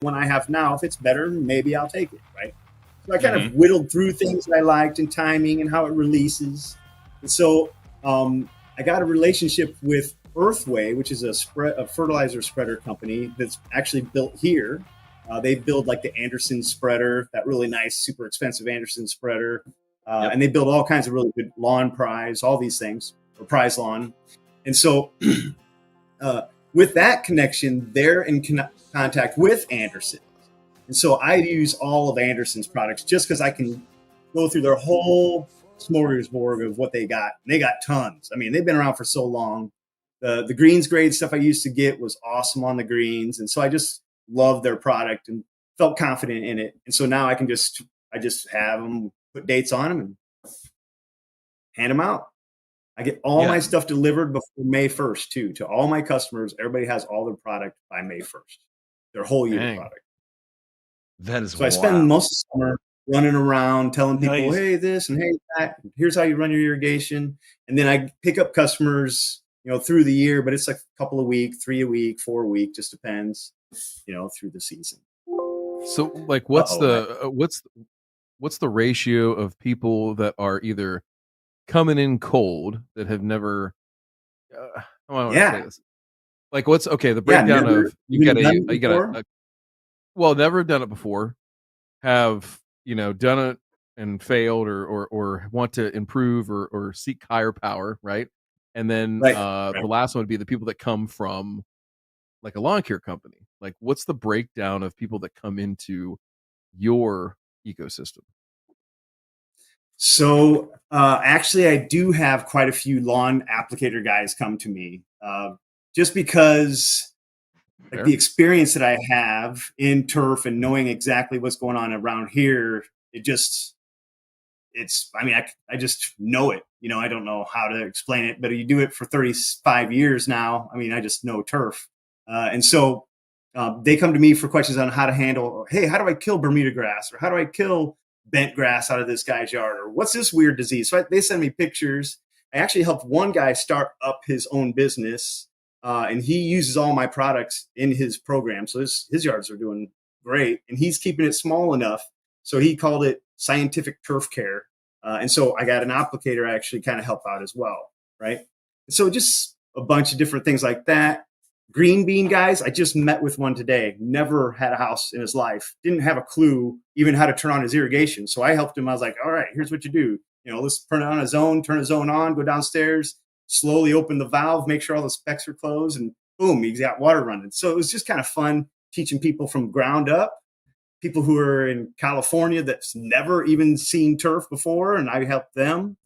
one I have now, if it's better, maybe I'll take it, right? So I kind of Mhm. whittled through things that I liked and timing and how it releases. And so I got a relationship with Earthway, which is a fertilizer spreader company that's actually built here. They build like the Anderson spreader, that really nice, super expensive Anderson spreader. Yep. And they build all kinds of really good lawn prize, all these things, or prize lawn. And so with that connection, they're in contact with Anderson. And so I use all of Anderson's products just because I can go through their whole smorgasbord of what they got. And they got tons. I mean, they've been around for so long. The greens grade stuff I used to get was awesome on the greens. And so I just loved their product and felt confident in it. And so now I just have them put dates on them and hand them out. I get all my stuff delivered before May 1st too, to all my customers. Everybody has all their product by May 1st, their whole year product. That is so. I spend most of the summer running around telling people, hey, this and hey, that. Here's how you run your irrigation. And then I pick up customers, through the year, but it's like a couple a week, 3 a week, 4 a week, just depends, through the season. So like, what's the ratio of people that are either coming in cold that have never, say this. Like the breakdown of you got a well, never done it before, have done it and failed or want to improve or seek higher power, right? And then the last one would be the people that come from like a lawn care company. Like, what's the breakdown of people that come into your ecosystem? So actually, I do have quite a few lawn applicator guys come to me just because the experience that I have in turf and knowing exactly what's going on around here, I just know it. I don't know how to explain it, but you do it for 35 years now. I mean, I just know turf. And so they come to me for questions on how to handle, hey, how do I kill Bermuda grass? Or how do I kill bent grass out of this guy's yard? Or what's this weird disease? So they send me pictures. I actually helped one guy start up his own business. And he uses all my products in his program. So his yards are doing great. And he's keeping it small enough. So he called it Scientific Turf Care. And so I got an applicator I actually kind of help out as well. Right. So just a bunch of different things like that. Green bean guys, I just met with one today. Never had a house in his life. Didn't have a clue even how to turn on his irrigation. So I helped him. I was like, all right, here's what you do. Let's turn it on a zone, turn a zone on, go downstairs, slowly open the valve, make sure all the specs are closed, and boom, he's got water running. So it was just kind of fun teaching people from ground up, people who are in California that's never even seen turf before, and I helped them.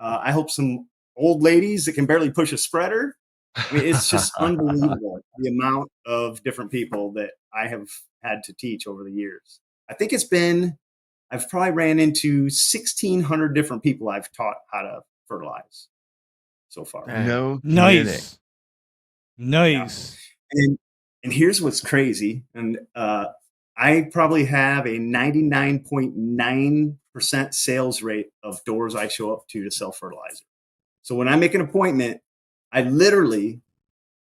I helped some old ladies that can barely push a spreader. I mean, it's just unbelievable the amount of different people that I have had to teach over the years. I think I've probably ran into 1,600 different people I've taught how to fertilize so far. Nice. Yeah. And here's what's crazy. And I probably have a 99.9% sales rate of doors I show up to sell fertilizer. So when I make an appointment, I literally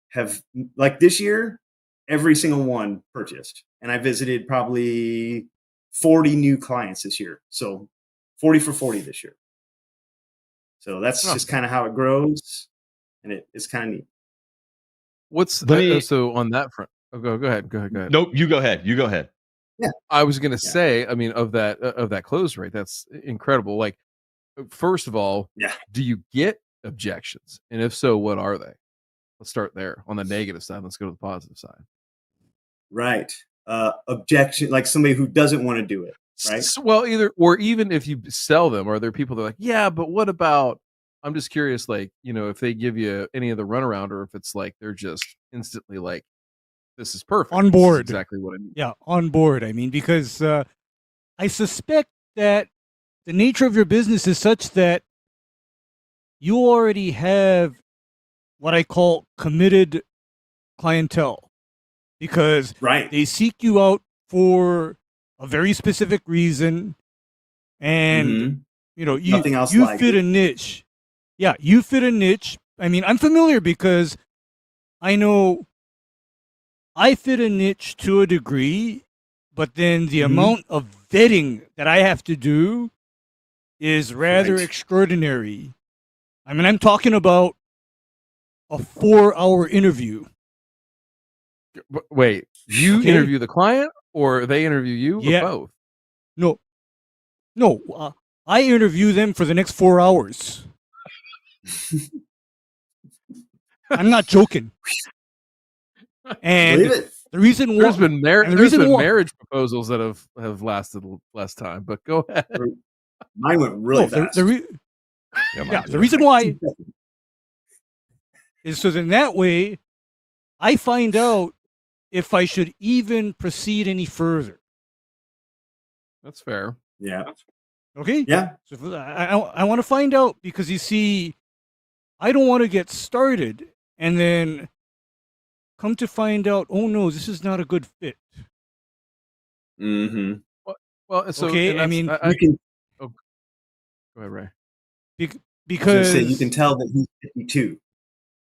have, like this year, every single one purchased. And I visited probably 40 new clients this year. So 40 for 40 this year. So that's just kind of how it grows. And it's kind of neat. So on that front, go ahead. Nope, you go ahead. Yeah. I was going to say, I mean, of that close rate, that's incredible. Like, first of all, do you get objections? And if so, what are they? Let's start there on the negative side. Let's go to the positive side. Right. Objection, like somebody who doesn't want to do it. Right. Well, even if you sell them, are there people that are like, yeah, but what about, I'm just curious, like, if they give you any of the runaround, or if it's like, they're just instantly like, this is perfect. On board. Exactly what I mean. Yeah. On board. I mean, because I suspect that the nature of your business is such that you already have what I call committed clientele, because they seek you out for a very specific reason, and nothing else you like fit a niche. Yeah, you fit a niche. I mean, I'm familiar because I know I fit a niche to a degree, but then the Mhm. amount of vetting that I have to do is rather Right. extraordinary. I mean, I'm talking about a 4-hour interview. Wait, you Okay. interview the client or they interview you Yeah. or both? No, I interview them for the next 4 hours. I'm not joking. Believe And it. the reason There's why, been and the there's reason been why, marriage proposals that have lasted less time, but go ahead. Mine went really no, fast. the reason why is so then that way I find out if I should even proceed any further. That's fair. Yeah. Okay? Yeah. So I want to find out because you see, I don't want to get started and then come to find out, oh no, this is not a good fit. Mm-hmm. Well, so Okay, and I that's mean, I You can. oh, go ahead, Ray. I was gonna because say you can tell that he's picky too,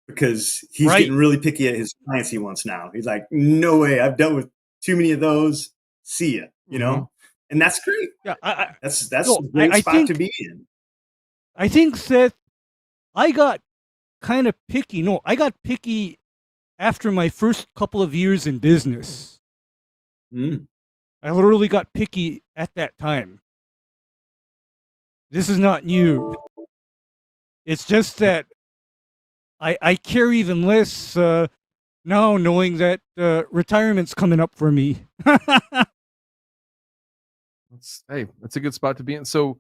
because he's Right. getting really picky at his clients he wants now. He's like, no way, I've dealt with too many of those. See ya, you know, and that's great. yeah, That's no, a great I spot think to be in. I think Seth, I got kind of picky. No, I got picky after my first couple of years in business. Mm. I literally got picky at that time. This is not new. It's just that I care even less now knowing that retirement's coming up for me. That's a good spot to be in. So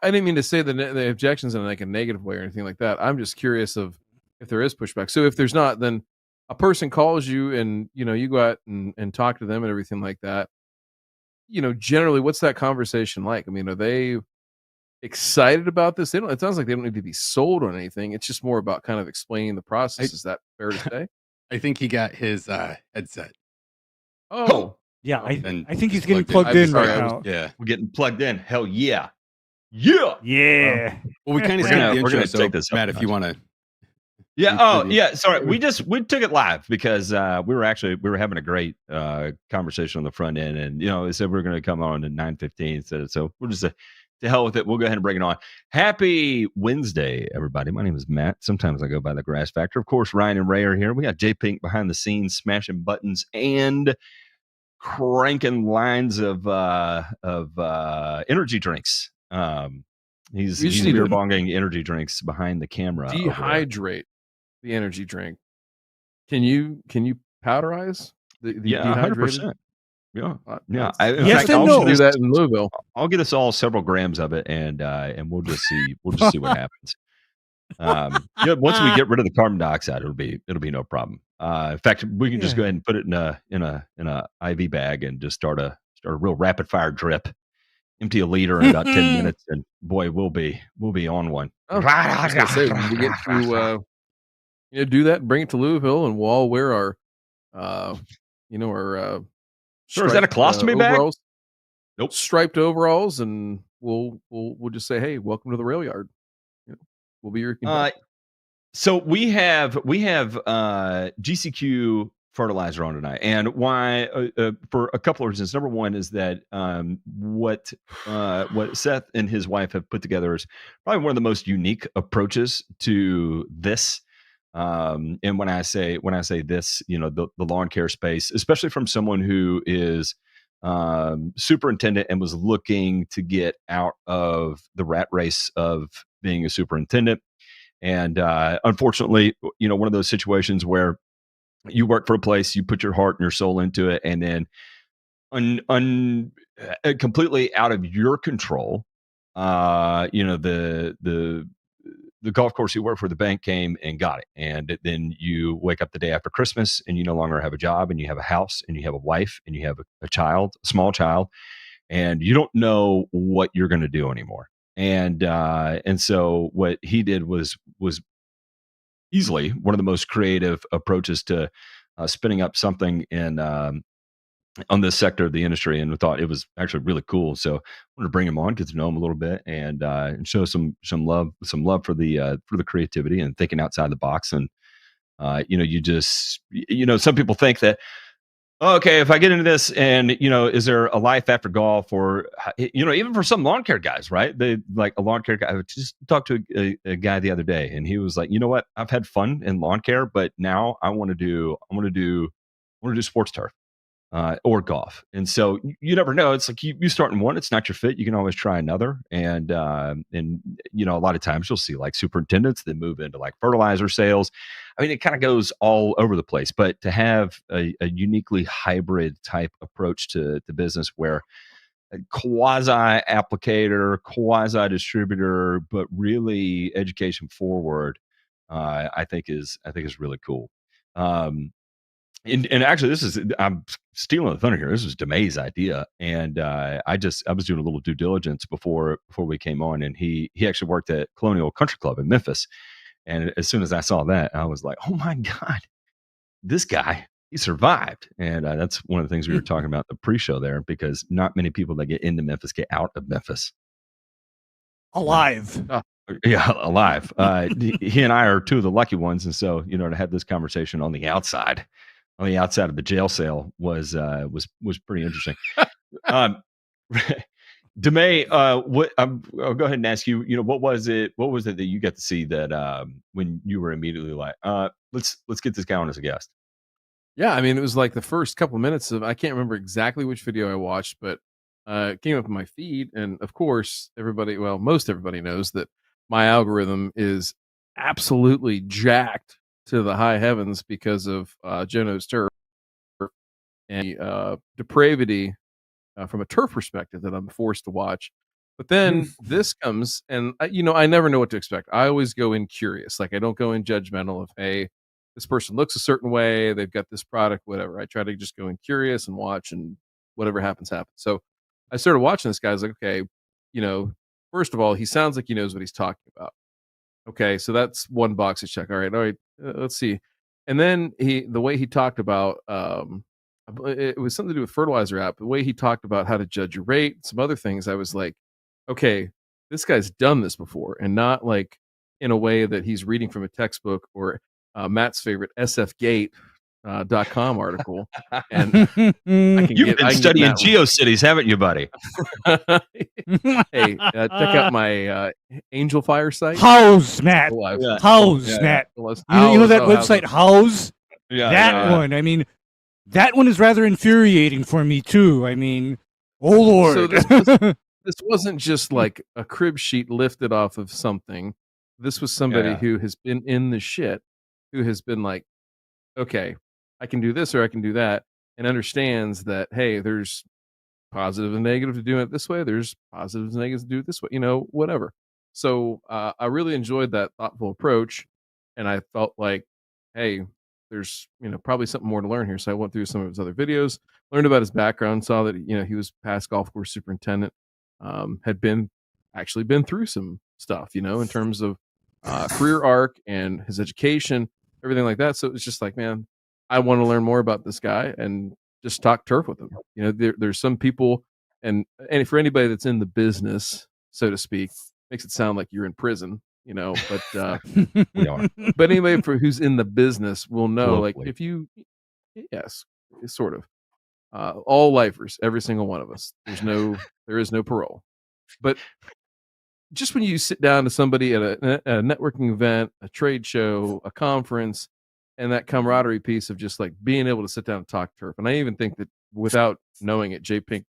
I didn't mean to say the objections in like a negative way or anything like that. I'm just curious of if there is pushback. So if there's not, then a person calls you and you go out and talk to them and everything like that. Generally, what's that conversation like? I mean, are they excited about this? They don't. It sounds like they don't need to be sold on anything. It's just more about kind of explaining the process. Is that fair to say? I think he got his headset. Oh, Yeah, And I think he's just getting plugged plugged in. in Sorry, right I was- now. Yeah. We're getting plugged in. Hell yeah. Yeah. Yeah. Well, we kind of We're skipped gonna- the we're intro, gonna so take this up Matt, a if you notch. want to. Yeah. Brief Oh, preview. yeah. Sorry. We took it live because we were having a great conversation on the front end, and they said we were going to come on at 9:15. So we'll just to hell with it. We'll go ahead and bring it on. Happy Wednesday, everybody. My name is Matt. Sometimes I go by the Grass Factor. Of course, Ryan and Ray are here. We got J Pink behind the scenes, smashing buttons and cranking lines of energy drinks. He's We just need beer to bonging energy drinks behind the camera. over there. dehydrate the energy drink. Can you powderize the Yeah, dehydrated? 100%. Yeah, That's- In Yes fact, and I'll no. get do us- that in Louisville. I'll get us all several grams of it, and we'll just see what happens. Once we get rid of the carbon dioxide, it'll be no problem. In fact, we can just go ahead and put it in a IV bag and just start a real rapid fire drip. Empty a liter in about 10 minutes, and boy, we'll be on one. Oh, I was gonna say when we get to do that, bring it to Louisville, and we'll all wear our our Sure, is that a striped, colostomy bag? overalls. Nope. Striped overalls, and we'll just say, hey, welcome to the rail yard. We'll be your conductor. So we have GCQ fertilizer on tonight, and why for a couple of reasons. Number one is that what Seth and his wife have put together is probably one of the most unique approaches to this. And when I say this, the lawn care space, especially from someone who is superintendent and was looking to get out of the rat race of being a superintendent. And unfortunately, one of those situations where you work for a place, you put your heart and your soul into it, and then completely out of your control, the golf course you work for, the bank came and got it. And then you wake up the day after Christmas and you no longer have a job, and you have a house, and you have a wife, and you have a child, a small child, and you don't know what you're going to do anymore. And so what he did was easily one of the most creative approaches to spinning up something in on this sector of the industry, and we thought it was actually really cool. So I wanted to bring him on, get to know him a little bit, and show some love for the creativity and thinking outside the box. And you just some people think that okay, if I get into this, and is there a life after golf, or even for some lawn care guys, right? They like a lawn care guy. I just talked to a guy the other day, and he was like, you know what? I've had fun in lawn care, but now I want to do sports turf. Or golf. And so you never know. It's like you start in one, it's not your fit. You can always try another. And a lot of times you'll see like superintendents that move into like fertilizer sales. I mean, it kind of goes all over the place. But to have a uniquely hybrid type approach to business, where a quasi applicator, quasi distributor, but really education forward, I think is really cool. And actually, I'm stealing the thunder here. This was DeMay's idea, and I was doing a little due diligence before we came on, and he actually worked at Colonial Country Club in Memphis. And as soon as I saw that, I was like, oh my god, this guy, he survived. And that's one of the things we were talking about in the pre-show there, because not many people that get into Memphis get out of Memphis alive. Yeah, alive. He and I are two of the lucky ones, and so to have this conversation on the outside of the jail cell was pretty interesting. DeMay, I'll go ahead and ask you. What was it that you got to see that when you were immediately like, let's get this guy on as a guest? Yeah, I mean, it was like the first couple of minutes of, I can't remember exactly which video I watched, but it came up in my feed, and of course, most everybody knows that my algorithm is absolutely jacked to the high heavens because of Jono's turf and depravity from a turf perspective that I'm forced to watch. But then this comes, and I never know what to expect. I always go in curious. Like, I don't go in judgmental of, hey, this person looks a certain way, they've got this product, whatever. I try to just go in curious and watch, and whatever happens. So I started watching this guy. I was like, okay, first of all, he sounds like he knows what he's talking about. Okay, so that's one box to check. All right, let's see. And then the way he talked about, it was something to do with fertilizer app. The way he talked about how to judge your rate, some other things, I was like, okay, this guy's done this before, and not like in a way that he's reading from a textbook or Matt's favorite sfgate.com article. And You've been studying GeoCities, haven't you, buddy? Hey, check out my Angel Fire site. House, Matt. House, Matt. You know that website, House? Yeah, that one. I mean, that one is rather infuriating for me too. I mean, oh Lord. So this wasn't just like a crib sheet lifted off of something. This was somebody who has been in the shit, who has been like, okay, I can do this or I can do that, and understands that, hey, there's positive and negative to doing it this way. There's positives and negatives to do it this way, whatever. So I really enjoyed that thoughtful approach, and I felt like, hey, there's probably something more to learn here. So I went through some of his other videos, learned about his background, saw that he was past golf course superintendent, had been through some stuff, in terms of career arc and his education, everything like that. So it was just like, man, I want to learn more about this guy and just talk turf with him. There's some people, and for anybody that's in the business, so to speak, makes it sound like you're in prison, but we are. But anybody who's in the business will know, Locally. like, if you, yes, sort of, all lifers, every single one of us, there is no parole. But just when you sit down to somebody at a networking event, a trade show, a conference, and that camaraderie piece of just like being able to sit down and talk turf. And I even think that without knowing it, Jay Pink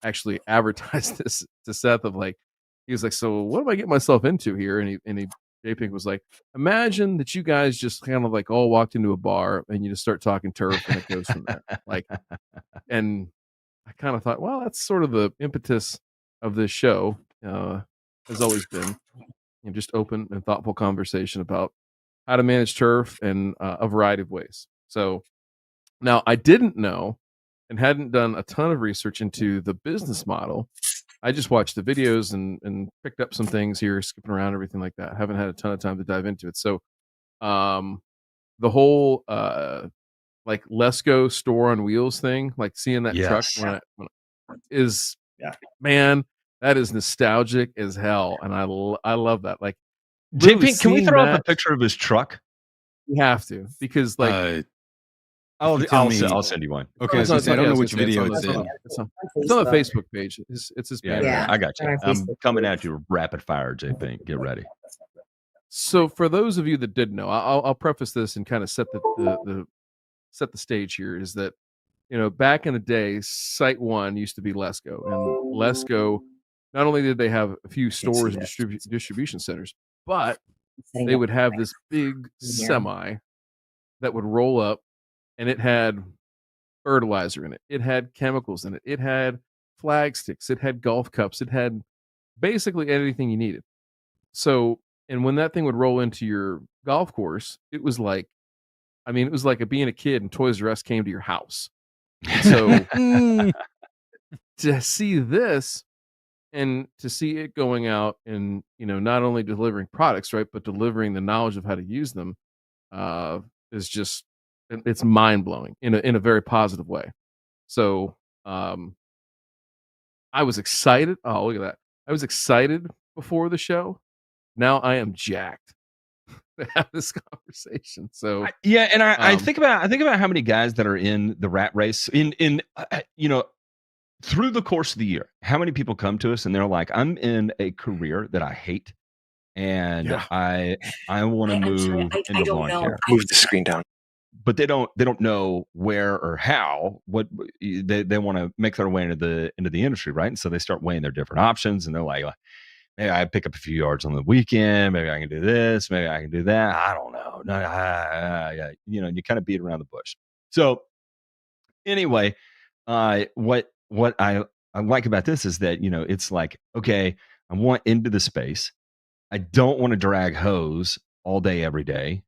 actually advertised this to Seth of like, he was like, so what do I get myself into here? And Jay Pink was like, imagine that you guys just kind of like all walked into a bar and you just start talking turf and it goes from there. Like, and I kind of thought, well, that's sort of the impetus of this show, has always been just open and thoughtful conversation about how to manage turf in a variety of ways. So now I didn't know and hadn't done a ton of research into the business model. I just watched the videos and picked up some things here, skipping around, everything like that. Haven't had a ton of time to dive into it. So the whole like Let's Go store on wheels thing, like seeing that truck is, man, that is nostalgic as hell. And I love that. Like, Jay Pink, can we throw up a picture of his truck? We have to, because like I'll send you one. Okay, I was gonna say, I don't know which video it's in. It's on the Facebook page. It's his Yeah, banner. I got you. on our I'm Facebook coming page. at you rapid fire, JP. Get ready. So for those of you that didn't know, I'll preface this and kind of set the stage here. Is that, back in the day, Site One used to be Lesco, and Lesco, not only did they have a few stores and distribution centers, but they would have this big semi that would roll up, and it had fertilizer in it. It had chemicals in it. It had flag sticks. It had golf cups. It had basically anything you needed. So, and when that thing would roll into your golf course, it was like being a kid and Toys R Us came to your house. So to see this and to see it going out and, not only delivering products, right, but delivering the knowledge of how to use them, is just, it's mind blowing in a very positive way. So, I was excited. Oh, look at that. I was excited before the show. Now I am jacked to have this conversation. So and I think about how many guys that are in the rat race in through the course of the year. How many people come to us and they're like, "I'm in a career that I hate, and I want to move into lawn care." Move the screen down. But they don't know where or how. What they want to make their way into the industry, right? And so they start weighing their different options, and they're like, maybe I pick up a few yards on the weekend. Maybe I can do this. Maybe I can do that. I don't know. No, you kind of beat around the bush. So anyway, what I like about this is that, it's like, okay, I want into the space. I don't want to drag hose all day, every day,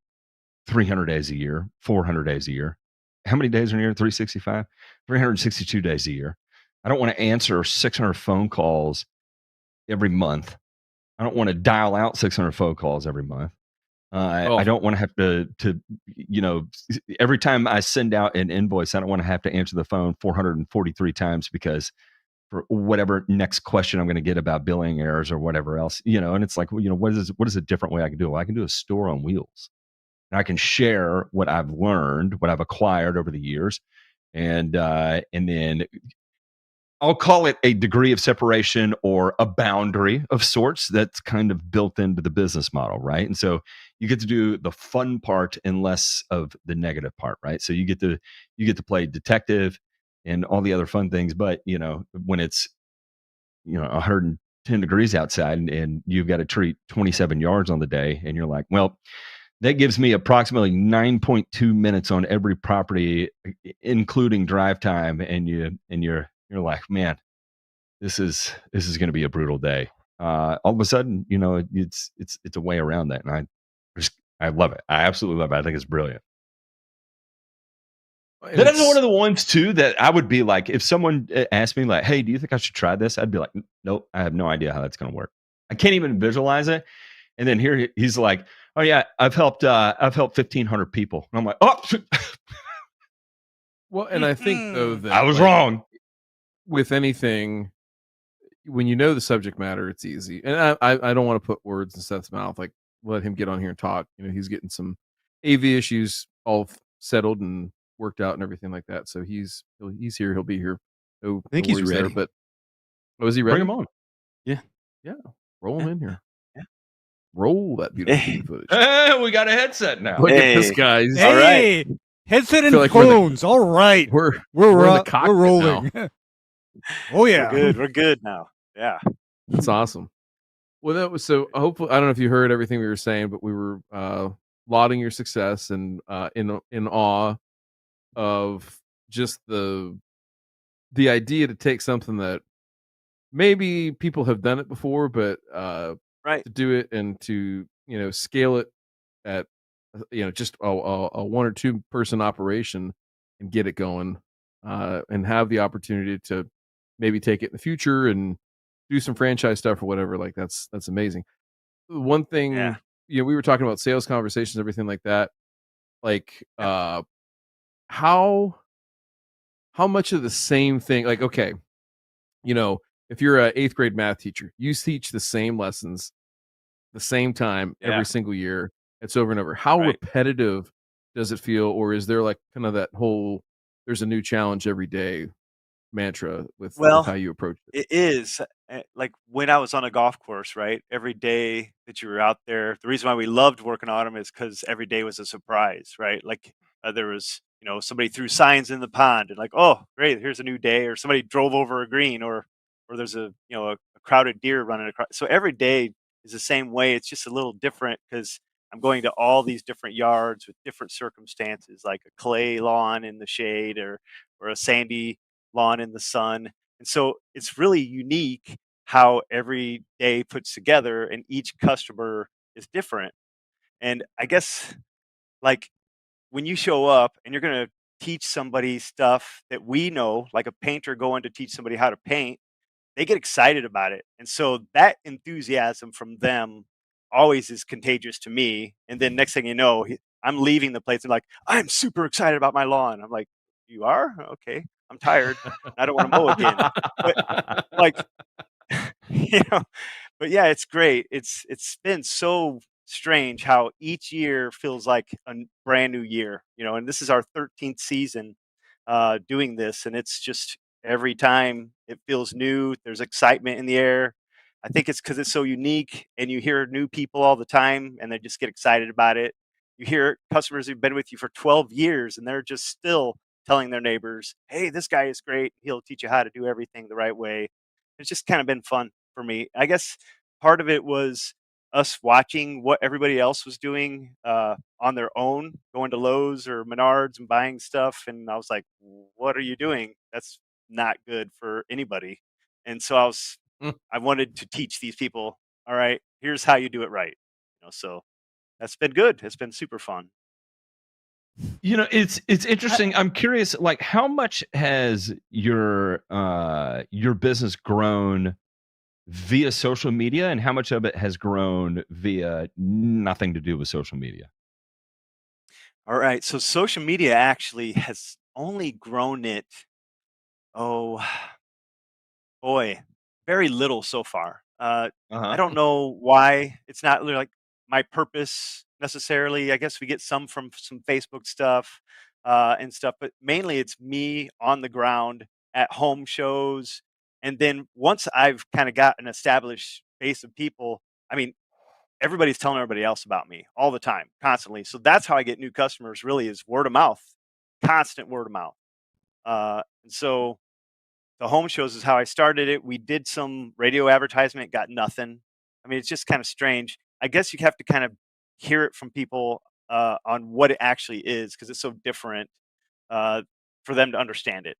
300 days a year, 400 days a year. How many days are in a year? 365, 362 days a year. I don't want to answer 600 phone calls every month. I don't want to dial out 600 phone calls every month. I don't want to have to, every time I send out an invoice, I don't want to have to answer the phone 443 times because for whatever next question I'm going to get about billing errors or whatever else, and it's like, what is a different way I can do it? Well, I can do a store on wheels, and I can share what I've learned, what I've acquired over the years. And then I'll call it a degree of separation or a boundary of sorts that's kind of built into the business model, right? And so you get to do the fun part and less of the negative part, right? So you get to play detective and all the other fun things, but when it's 110 degrees outside and you've got to treat 27 yards on the day, and you're like, well, that gives me approximately 9.2 minutes on every property, including drive time, and you're like, man, this is going to be a brutal day. All of a sudden, it's a way around that, and I love it. I absolutely love it. I think it's brilliant. That is one of the ones too that I would be like, if someone asked me like, "Hey, do you think I should try this?" I'd be like, "Nope, I have no idea how that's going to work. I can't even visualize it." And then here he's like, "Oh yeah, I've helped 1,500 people." And I'm like, "Oh." Well, and I think though that I was wrong. With anything, when you know the subject matter, it's easy. And I don't want to put words in Seth's mouth. Like, let him get on here and talk. He's getting some AV issues all settled and worked out and everything like that. So he's here. He'll be here. No, I think he's ready. But is he ready? Bring him on. Yeah. Roll him in here. Yeah. Roll that beautiful footage. Hey, we got a headset now. Look at this guy. Hey, All right. headset and like phones. All right, We're we're in the cockpit rolling. Oh yeah, We're good now. Yeah. That's awesome. Well, that was so. Hopefully, I don't know if you heard everything we were saying, but we were lauding your success and in awe of just the idea to take something that maybe people have done it before, but Right. to do it and to scale it at just a 1 or 2 person operation and get it going, and have the opportunity to maybe take it in the future and do some franchise stuff or whatever. Like that's amazing. One thing, we were talking about sales conversations, everything like that. Like, how much of the same thing, like, okay, if you're an 8th grade math teacher, you teach the same lessons the same time every single year. It's over and over. How repetitive does it feel, or is there like kind of that whole there's a new challenge every day mantra with how Well, you approach it? it is like when I was on a golf course, right? Every day that you were out there, the reason why we loved working on them is because every day was a surprise, right? Like there was, somebody threw signs in the pond and like, oh, great, here's a new day, or somebody drove over a green, or there's a crowded deer running across. So every day is the same way. It's just a little different because I'm going to all these different yards with different circumstances, like a clay lawn in the shade, or a sandy lawn in the sun. And so it's really unique how every day puts together and each customer is different. And I guess like when you show up and you're going to teach somebody stuff that we know, like a painter going to teach somebody how to paint, they get excited about it. And so that enthusiasm from them always is contagious to me. And then next thing you know, I'm leaving the place and like, I'm super excited about my lawn. I'm like, you are? Okay. I'm tired. I don't want to mow again. But like, you know, but yeah, it's great. It's been so strange how each year feels like a brand new year, and this is our 13th season doing this, and it's just every time it feels new. There's excitement in the air. I think it's because it's so unique, and you hear new people all the time, and they just get excited about it. You hear customers who've been with you for 12 years, and they're just still telling their neighbors, "Hey, this guy is great. He'll teach you how to do everything the right way." It's just kind of been fun for me. I guess part of it was us watching what everybody else was doing on their own, going to Lowe's or Menards and buying stuff. And I was like, what are you doing? That's not good for anybody. And so Mm. I wanted to teach these people, all right, here's how you do it right. So that's been good. It's been super fun. It's interesting. I'm curious, like how much has your business grown via social media, and how much of it has grown via nothing to do with social media? All right. So social media actually has only grown it, oh, boy, very little so far. I Uh-huh. don't know why it's not really like my purpose necessarily. I guess we get some from some Facebook stuff and stuff, but mainly it's me on the ground at home shows. And then once I've kind of got an established base of people, I mean, everybody's telling everybody else about me all the time, constantly. So that's how I get new customers. Really, is word of mouth, constant word of mouth. And so the home shows is how I started it. We did some radio advertisement, got nothing. I mean, it's just kind of strange. I guess you have to kind of hear it from people on what it actually is because it's so different uh, for them to understand it.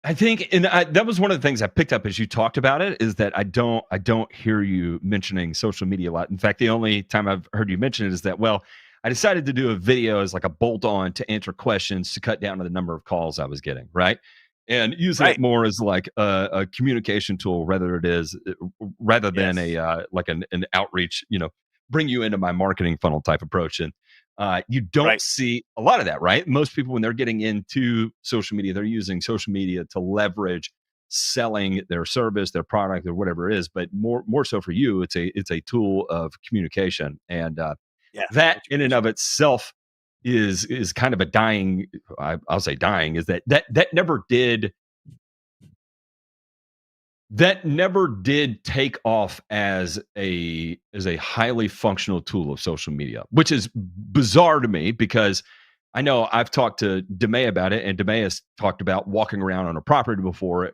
I think, and that was one of the things I picked up as you talked about it, is that I don't hear you mentioning social media a lot. In fact, the only time I've heard you mention it is that, well, I decided to do a video as like a bolt on to answer questions to cut down on the number of calls I was getting, right? And using it Right. more as like a communication tool rather than Yes. a like an outreach, bring you into my marketing funnel type approach. And you don't Right. see a lot of that, right? Most people, when they're getting into social media, they're using social media to leverage selling their service, their product, or whatever it is. But more so for you, it's a tool of communication, and Yeah. that in and Education. of itself is kind of a dying. I'll say dying is that never did take off as a highly functional tool of social media, which is bizarre to me because I know I've talked to Demay about it, and Demay has talked about walking around on a property before,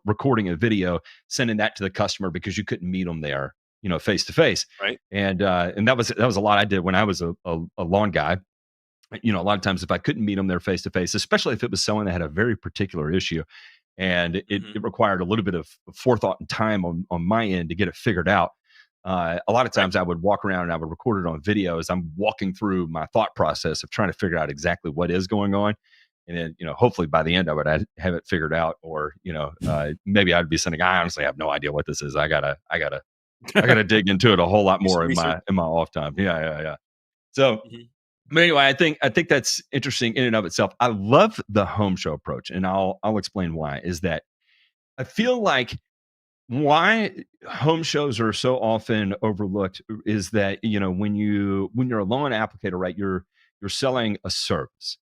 recording a video, sending that to the customer because you couldn't meet them there, face to face. Right. And that was a lot I did when I was a lawn guy. A lot of times if I couldn't meet them there face to face, especially if it was someone that had a very particular issue, and it required a little bit of forethought and time on my end to get it figured out. A lot of Right. times I would walk around and I would record it on video as I'm walking through my thought process of trying to figure out exactly what is going on. And then, hopefully by the end of it, I'd have it figured out, or, maybe I'd be saying, I honestly have no idea what this is. I gotta dig into it a whole lot Do more some in research. my off time. Yeah. Yeah. Yeah. So, Mhm. but anyway, I think that's interesting in and of itself. I love the home show approach, and I'll explain why. Is that I feel like why home shows are so often overlooked is that when you're a loan applicator, right? you're selling a service.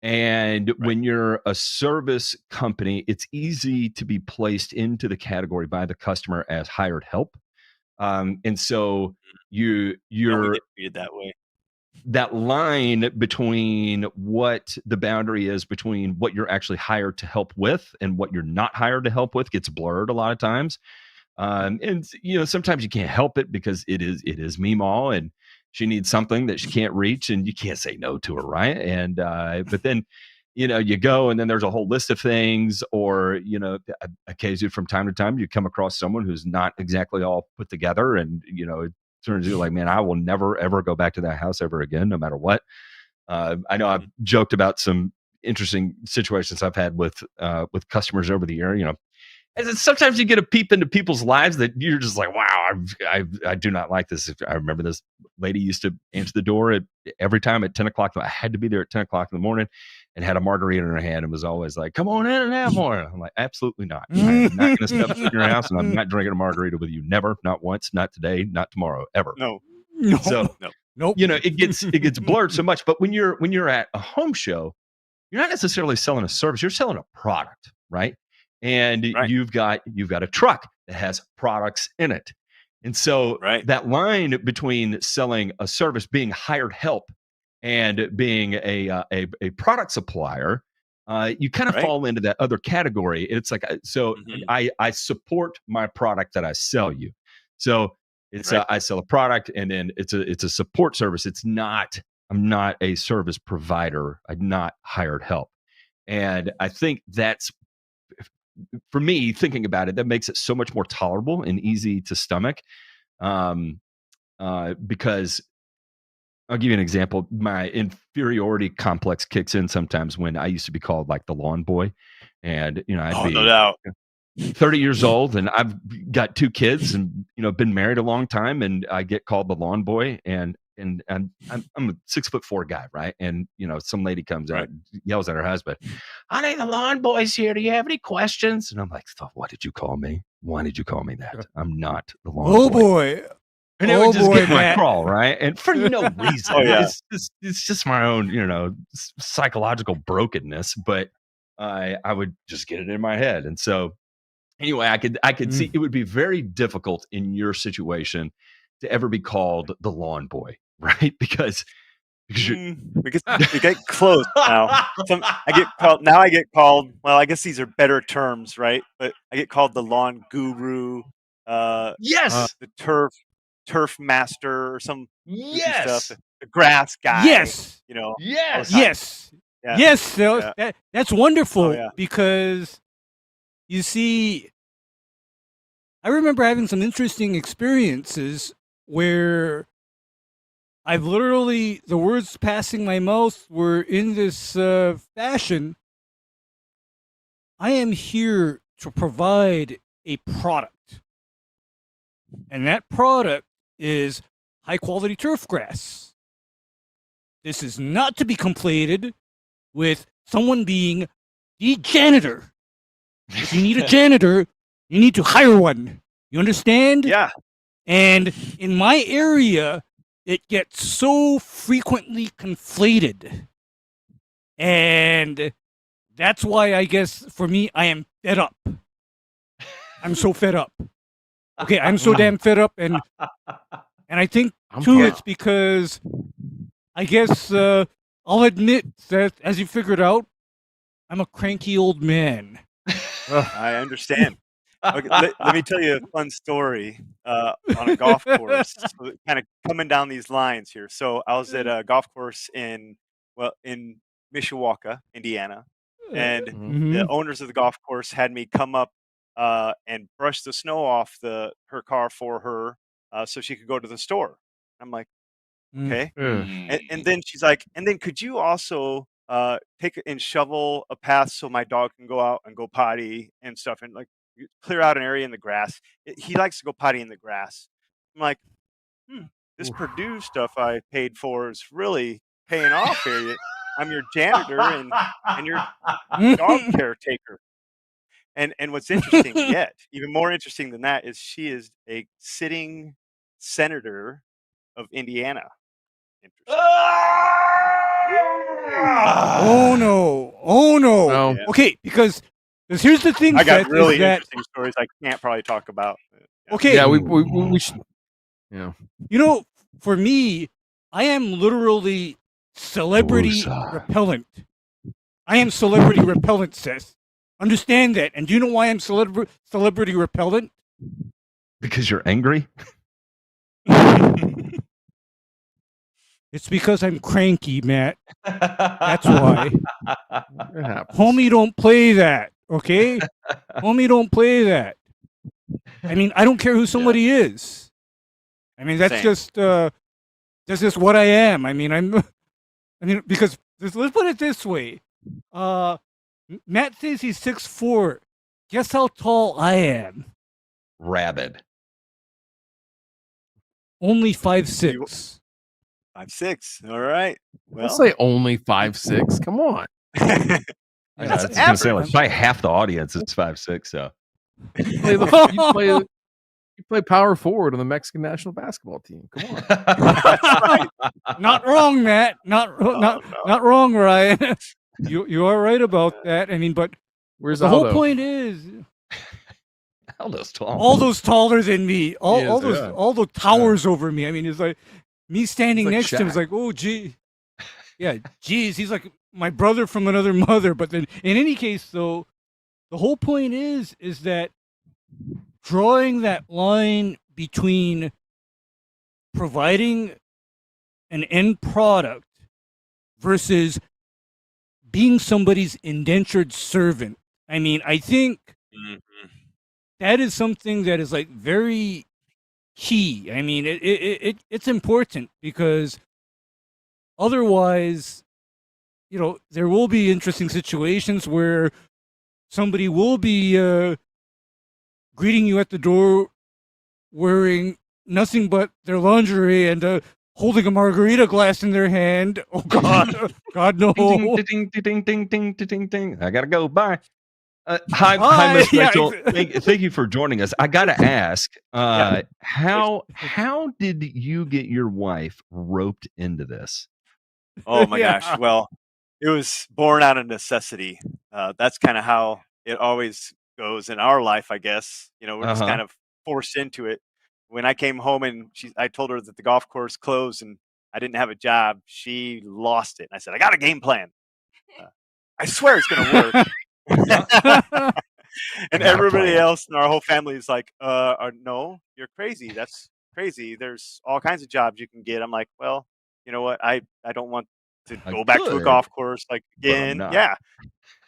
And when you're a service company, it's easy to be placed into the category by the customer as hired help. And so we you're get treated that way. that line between what the boundary is between what you're actually hired to help with and what you're not hired to help with gets blurred a lot of times. And sometimes you can't help it because it is Meemaw, and she needs something that she can't reach, and you can't say no to her, right? And but then you go, and then there's a whole list of things, or occasionally from time to time you come across someone who's not exactly all put together, and it turns out like, man, I will never ever go back to that house ever again, no matter what. I know I've joked about some interesting situations I've had with customers over the year. And then sometimes you get a peep into people's lives that you're just like, wow, I do not like this. I remember this lady used to answer the door every time at 10 o'clock. I had to be there at 10 o'clock in the morning, and had a margarita in her hand and was always like, come on in and have more. I'm like, absolutely not. I am not going to step foot in your house, and I'm not drinking a margarita with you. Never, not once, not today, not tomorrow, ever. No. So, Nope. it gets blurred so much. But when you're at a home show, you're not necessarily selling a service. You're selling a product, right? And you've got a truck that has products in it. And so that line between selling a service, being hired help, and being a product supplier, you kind of fall into that other category. It's like, so I support my product that I sell you. So it's I sell a product, and then it's a support service. I'm not a service provider. I'm not hired help. And I think that's, for me, thinking about it, that makes it so much more tolerable and easy to stomach. Because I'll give you an example. My inferiority complex kicks in sometimes when I used to be called like the lawn boy, and I'd be no doubt 30 years old, and I've got 2 kids, and been married a long time, and I get called the lawn boy, and I'm a 6'4" guy, right? And some lady comes out and yells at her husband, "Honey, the lawn boy's here. Do you have any questions?" And I'm like, "What did you call me? Why did you call me that? I'm not the lawn boy." And it would just get my crawl, right? And for no reason. It's just my own, psychological brokenness, but I would just get it in my head. And so anyway, I could see it would be very difficult in your situation to ever be called the lawn boy, right? Because we get close now. I get called. Well, I guess these are better terms, right? But I get called the lawn guru. Yes, the turf master or some yes stuff. The grass guy. Yes. Yes. Yes. So that's wonderful because you see, I remember having some interesting experiences where I've literally, the words passing my mouth were in this fashion. I am here to provide a product. And that product is high quality turf grass. This is not to be conflated with someone being the janitor. If you need a janitor, you need to hire one. You understand? Yeah. And in my area, it gets so frequently conflated. And that's why I guess for me, I am fed up. I'm so fed up. Okay, I'm so damn fed up. And I think, too, it's because I guess I'll admit that, as you figured out, I'm a cranky old man. I understand. Okay, let me tell you a fun story on a golf course. So kind of coming down these lines here. So I was at a golf course in Mishawaka, Indiana, and the owners of the golf course had me come up and brush the snow off her car for her so she could go to the store. I'm like, okay. And then she's like, and then could you also take and shovel a path so my dog can go out and go potty and stuff, and like clear out an area in the grass. He likes to go potty in the grass. I'm like, this Purdue stuff I paid for is really paying off here. I'm your janitor and your dog caretaker. And what's interesting yet, even more interesting than that, is she is a sitting senator of Indiana. interesting. Oh no. Yeah. Okay, because here's the thing. I got Seth, really is that, interesting stories I can't probably talk about. Yeah. okay? Yeah, we should. Yeah. You know, for me, I am literally celebrity repellent. I am celebrity repellent, Seth. Understand that. And do you know why I'm celebrity repellent? Because you're angry? It's because I'm cranky, Matt. That's why. It happens. Homie, don't play that, okay? Homie, don't play that. I mean, I don't care who somebody is. I mean, that's Same. just what I am. I mean, because let's put it this way. Matt says he's 6'4". Guess how tall I am? Rabid. Only 5'6". 5'6". All right. Well, Don't say only 5'6". Come on. I That's was gonna say, average. like, probably half the audience is 5'6". So You play power forward on the Mexican national basketball team. Come on. That's right. Not wrong, Matt. Not wrong, Ryan. You are right about that. I mean, but Where's the Aldo? whole point is, Aldo's tall. all those taller than me, all is, those towers over me. I mean, it's like me standing He's like next to him. It's Shaq. like, oh, gee, yeah, geez, he's like my brother from another mother. But then, in any case, though, the whole point is that drawing that line between providing an end product versus being somebody's indentured servant. I mean, I think that is something that is like very key. I mean, it's important because otherwise, you know, there will be interesting situations where somebody will be greeting you at the door wearing nothing but their lingerie and holding a margarita glass in their hand. Oh God, God no! Ding, ding, ding, ding, ding, ding, ding. I gotta go. Bye. Hi, Miss Yeah, Rachel. Thank you for joining us. I gotta ask, how did you get your wife roped into this? Oh my Yeah. gosh. Well, it was born out of necessity. That's kind of how it always goes in our life, I guess. You know, we're just kind of forced into it. When I came home and I told her that the golf course closed and I didn't have a job, she lost it. And I said, I got a game plan. I swear it's going to work. And everybody else in our whole family is like, no, you're crazy. That's crazy. There's all kinds of jobs you can get. I'm like, well, you know what? I don't want to go back to a golf course like again. Yeah.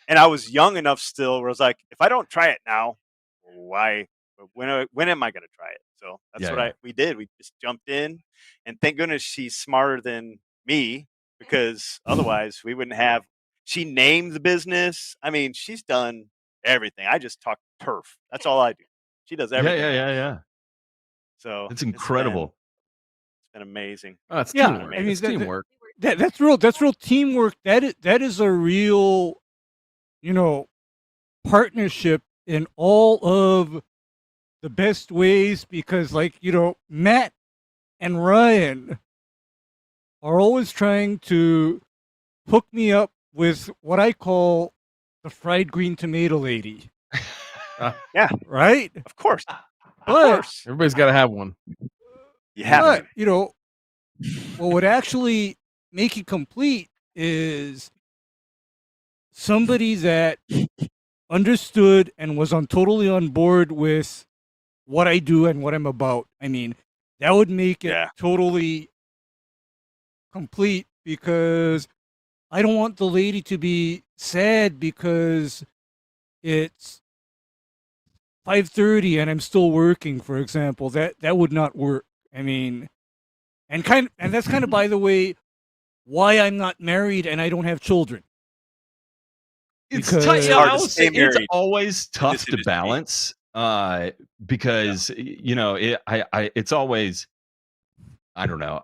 And I was young enough still where I was like, if I don't try it now, why? When am I going to try it? So that's we did. We just jumped in, and thank goodness she's smarter than me, because otherwise we wouldn't have. She named the business. I mean, she's done everything. I just talk turf. That's all I do. She does everything. Yeah. So it's incredible. It's been amazing. Oh, it's teamwork. I mean, it's teamwork. That's real teamwork. That is a real, you know, partnership in all of the best ways, because, like, you know, Matt and Ryan are always trying to hook me up with what I call the fried green tomato lady. Yeah. Right? Of course. But everybody's got to have one. You have but, you know, what would actually make it complete is somebody that understood and was totally on board with what I do and what I'm about. I mean, that would make it totally complete, because I don't want the lady to be sad because it's 5:30 and I'm still working, for example. That would not work. I mean, and that's kind of, by the way, why I'm not married and I don't have children. It's it's always tough to balance, because you know, it's always, I don't know.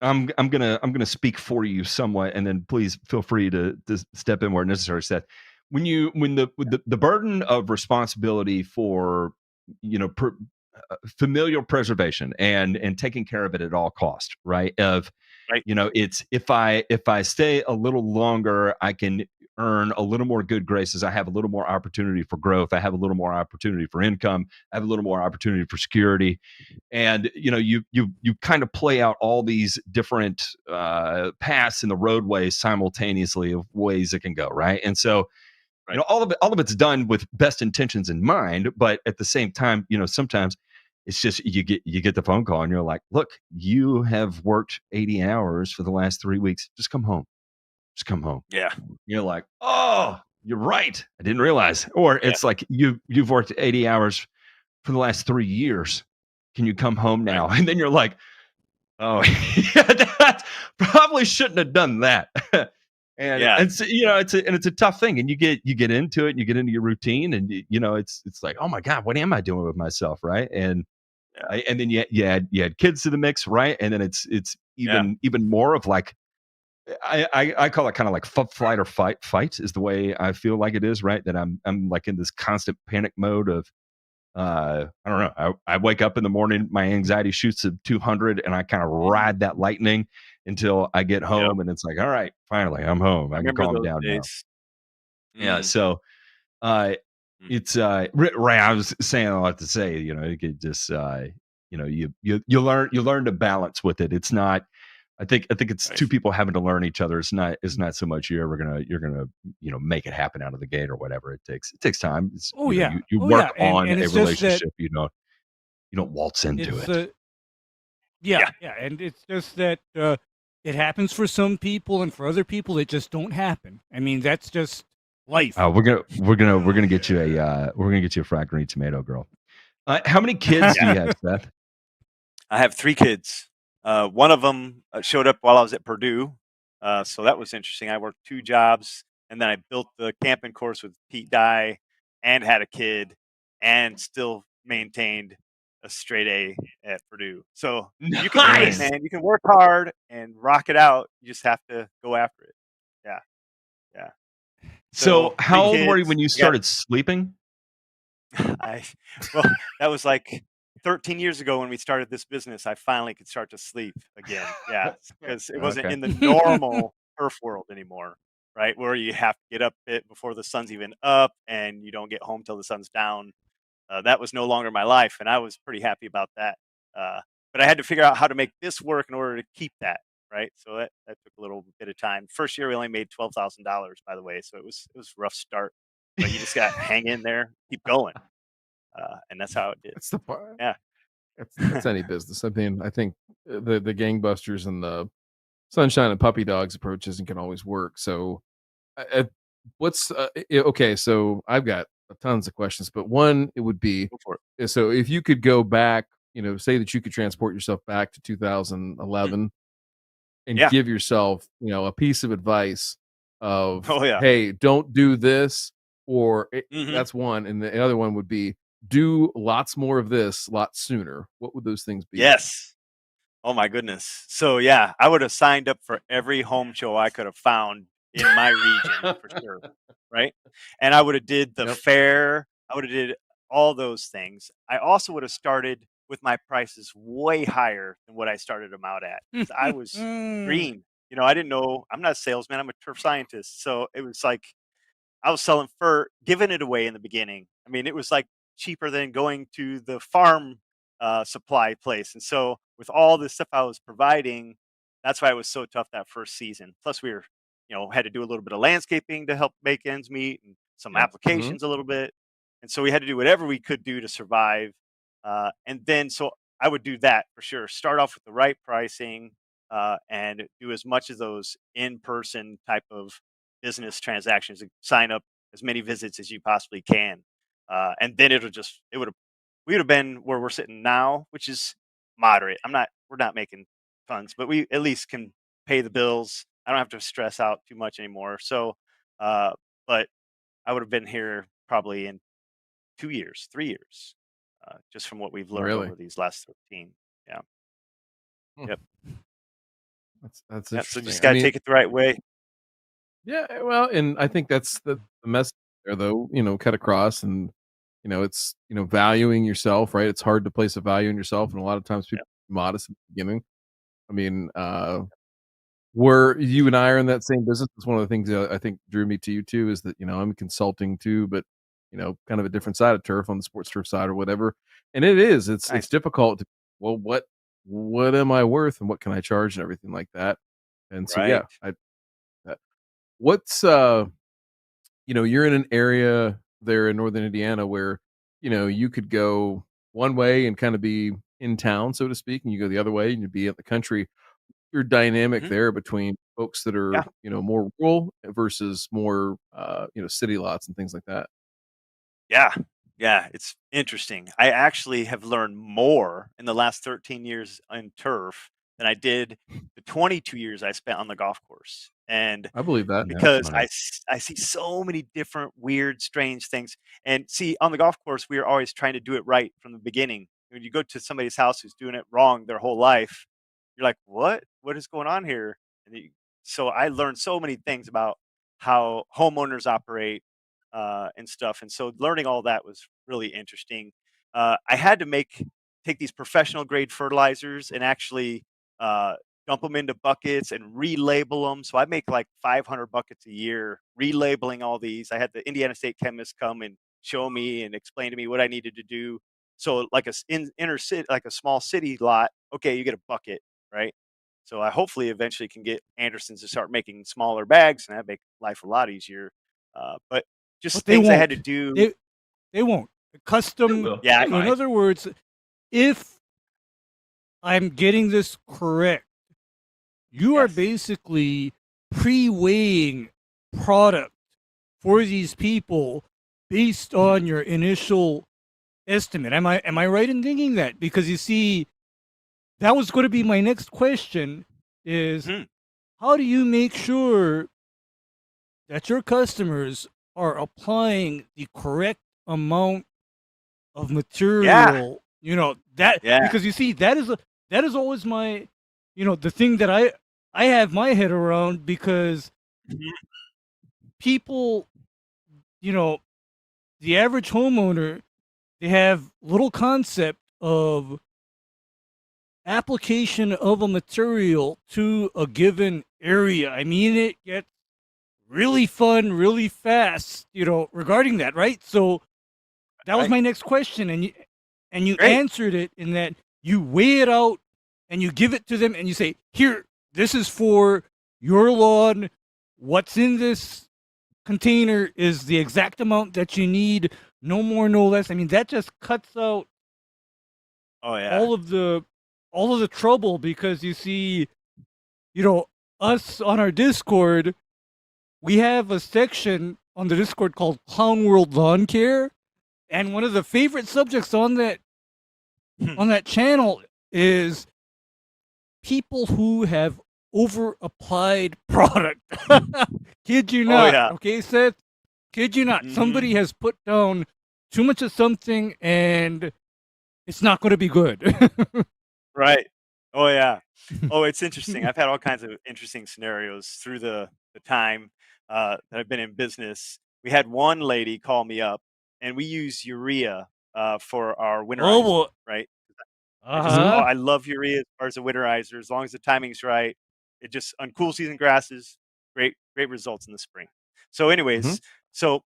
I'm gonna speak for you somewhat, and then please feel free to step in where necessary, Seth. When the burden of responsibility for, you know, familial preservation and taking care of it at all cost, right? Of Right. It's if I stay a little longer, I can earn a little more good graces. I have a little more opportunity for growth. I have a little more opportunity for income. I have a little more opportunity for security. And you kind of play out all these different paths in the roadway simultaneously of ways it can go, right? And so all of it's done with best intentions in mind, but at the same time, sometimes it's just you get the phone call and you're like, look, you have worked 80 hours for the last 3 weeks. Just come home. Just come home. Yeah. You're like, oh, you're right. I didn't realize. Or it's like you've worked 80 hours for the last 3 years. Can you come home now? Right. And then you're like, oh, yeah, that probably shouldn't have done that. And so, it's a tough thing, and you get into it, and you get into your routine, and it's like, oh my God, what am I doing with myself, right? And and then you had kids to the mix, right? And then it's even more of like, I call it kind of like flight or fight is the way I feel like it is, right? That I'm like in this constant panic mode of I don't know. I wake up in the morning, my anxiety shoots to 200, and I kind of ride that lightning until I get home, and it's like, all right, finally, I'm home. I can remember calm those down days. now. Yeah. So, it's Ray. I was saying a lot to say. You could just, you learn to balance with it. It's not. I think it's two people having to learn each other. It's not so much you're gonna make it happen out of the gate or whatever. It takes time. It's, you work on a relationship. You don't waltz into it. Yeah, and it's just that it happens for some people, and for other people, it just don't happen. I mean, that's just life. We're gonna get you a fried green tomato girl. How many kids do you have, Seth? I have 3 kids. One of them showed up while I was at Purdue, so that was interesting. I worked 2 jobs, and then I built the camping course with Pete Dye, and had a kid, and still maintained a straight A at Purdue. So you can do it, man. You can work hard and rock it out. You just have to go after it. Yeah. So how old were you when you started sleeping? Well, that was like 13 years ago when we started this business. I finally could start to sleep again. Yeah, because it wasn't in the normal turf world anymore, right? Where you have to get up a bit before the sun's even up, and you don't get home till the sun's down. That was no longer my life, and I was pretty happy about that. But I had to figure out how to make this work in order to keep that, right? So that took a little bit of time. First year we only made $12,000, by the way, so it was a rough start. But you just got to hang in there, keep going, and that's how it did. That's the part. Yeah, that's any business. I mean, I think the gangbusters and the sunshine and puppy dogs approaches and can always work. So, what's okay? So I've got tons of questions, but one it would be, go for it. So if you could go back, say that you could transport yourself back to 2011 and give yourself, a piece of advice of, hey, don't do this, or that's one, and the other one would be do lots more of this a lot sooner. What would those things be? Yes. Oh my goodness. So yeah, I would have signed up for every home show I could have found in my region for sure. Right. And I would have did the fair. I would have did all those things. I also would have started with my prices way higher than what I started them out at. 'Cause I was green. I didn't know. I'm not a salesman. I'm a turf scientist. So it was like I was selling fur, giving it away in the beginning. I mean, it was like cheaper than going to the farm supply place. And so with all the stuff I was providing, that's why it was so tough that first season. Plus we were, had to do a little bit of landscaping to help make ends meet, and some applications a little bit. And so we had to do whatever we could do to survive. And then, so I would do that for sure. Start off with the right pricing, and do as much of those in-person type of business transactions, sign up as many visits as you possibly can. And then we would have been where we're sitting now, which is moderate. We're not making tons, but we at least can pay the bills. I don't have to stress out too much anymore. So, but I would have been here probably in 2 years, 3 years, just from what we've learned over these last 13. Yeah. Yep. That's So interesting. you just got to take it the right way. Yeah, well, and I think that's the message there, though. Cut across, and it's valuing yourself, right? It's hard to place a value in yourself, and a lot of times people are modest at the beginning. I mean, where you and I are in that same business. It's one of the things that I think drew me to you too, is that, I'm consulting too, but kind of a different side of turf, on the sports turf side or whatever. And it's Nice. difficult to, well, what am I worth and what can I charge and everything like that. And so, yeah, Right. what's, you're in an area there in Northern Indiana where, you could go one way and kind of be in town, so to speak, and you go the other way and you'd be in the country. Your dynamic Mhm. there between folks that are, Yeah. more rural versus more, city lots and things like that. Yeah. Yeah. It's interesting. I actually have learned more in the last 13 years in turf than I did the 22 years I spent on the golf course. And I believe that. That's because funny. I see so many different weird, strange things. And see, on the golf course, we are always trying to do it right from the beginning. When you go to somebody's house who's doing it wrong their whole life, you're like, "What? What is going on here?" So I learned so many things about how homeowners operate and stuff. And so learning all that was really interesting. I had to take these professional grade fertilizers and actually uh, dump them into buckets and relabel them. So I make like 500 buckets a year relabeling all these. I had the Indiana State chemist come and show me and explain to me what I needed to do. So like inner city, like a small city lot, okay, you get a bucket, right? So I hopefully eventually can get Andersons to start making smaller bags, and that make life a lot easier. But But just they things I had won't. to do. They won't. Custom. Yeah, So in other words, if I'm getting this correct, you are yes. basically pre-weighing product for these people based Mhm. on your initial estimate. Am I right in thinking that? Because you see, that was going to be my next question is Mhm. how do you make sure that your customers are applying the correct amount of Yeah, material, that yeah. because you see that is always my the thing that I have my head around because Mhm. people, you know, the average homeowner, they have little concept of application of a material to a given area. I mean, it gets really fun really fast, regarding that, right? So that was Right. my next question, and you Great. answered it in that you weigh it out and you give it to them and you say, "Here, this is for your lawn. What's in this container is the exact amount that you need, no more, no less." I mean, that just cuts out Oh yeah. all of the trouble because you see, you know, us on our Discord, we have a section on the Discord called Clown World Lawn Care, and one of the favorite subjects on that channel is people who have over applied product. Kid you Oh not. yeah. Okay, Seth? Kid you not. Mhm. Somebody has put down too much of something and it's not going to be good. Right. Oh yeah. Oh, it's interesting. I've had all kinds of interesting scenarios through the time that I've been in business. We had one lady call me up, and we use urea for our Oh, winterizer, boy. right? Mhm. I love urea as far as a winterizer, as long as the timing's right. It just on cool season grasses, great results in the spring. So, Mhm. anyways, so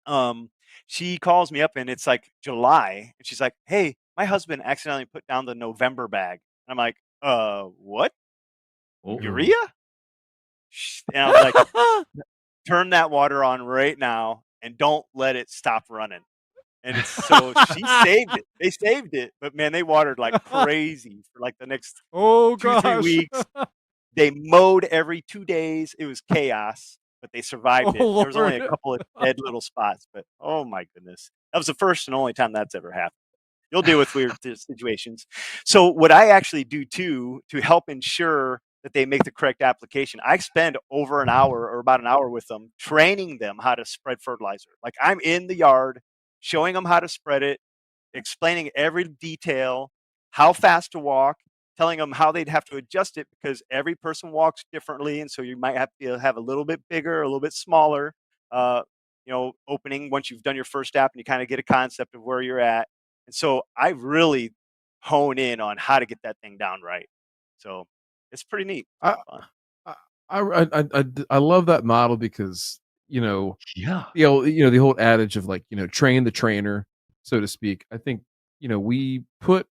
um, she calls me up and it's like July, and she's like, "Hey, my husband accidentally put down the November bag." I'm like, what? Oh, Urea?" And I was like, "Turn that water on right now and don't let it stop running." And it's so she saved it. They saved it, but man, they watered like crazy for like the next Oh 2, 3 gosh. weeks. They mowed every 2 days. It was chaos, but they survived it. Oh There was only a Lord. couple of dead little spots, but oh my goodness. That was the first and only time that's ever happened. You'll deal with weird situations. So what I actually do too to help ensure that they make the correct application, I spend over an hour or about an hour with them training them how to spread fertilizer. Like I'm in the yard showing them how to spread it, explaining every detail, how fast to walk, telling them how they'd have to adjust it because every person walks differently, and so you might have to have a little bit bigger, a little bit smaller, uh, opening once you've done your first step and you kind of get a concept of where you're at. And so I really hone in on how to get that thing down right. So it's pretty neat. I, I love that model because, Yeah. the whole adage of like, train the trainer, so to speak. I think, we put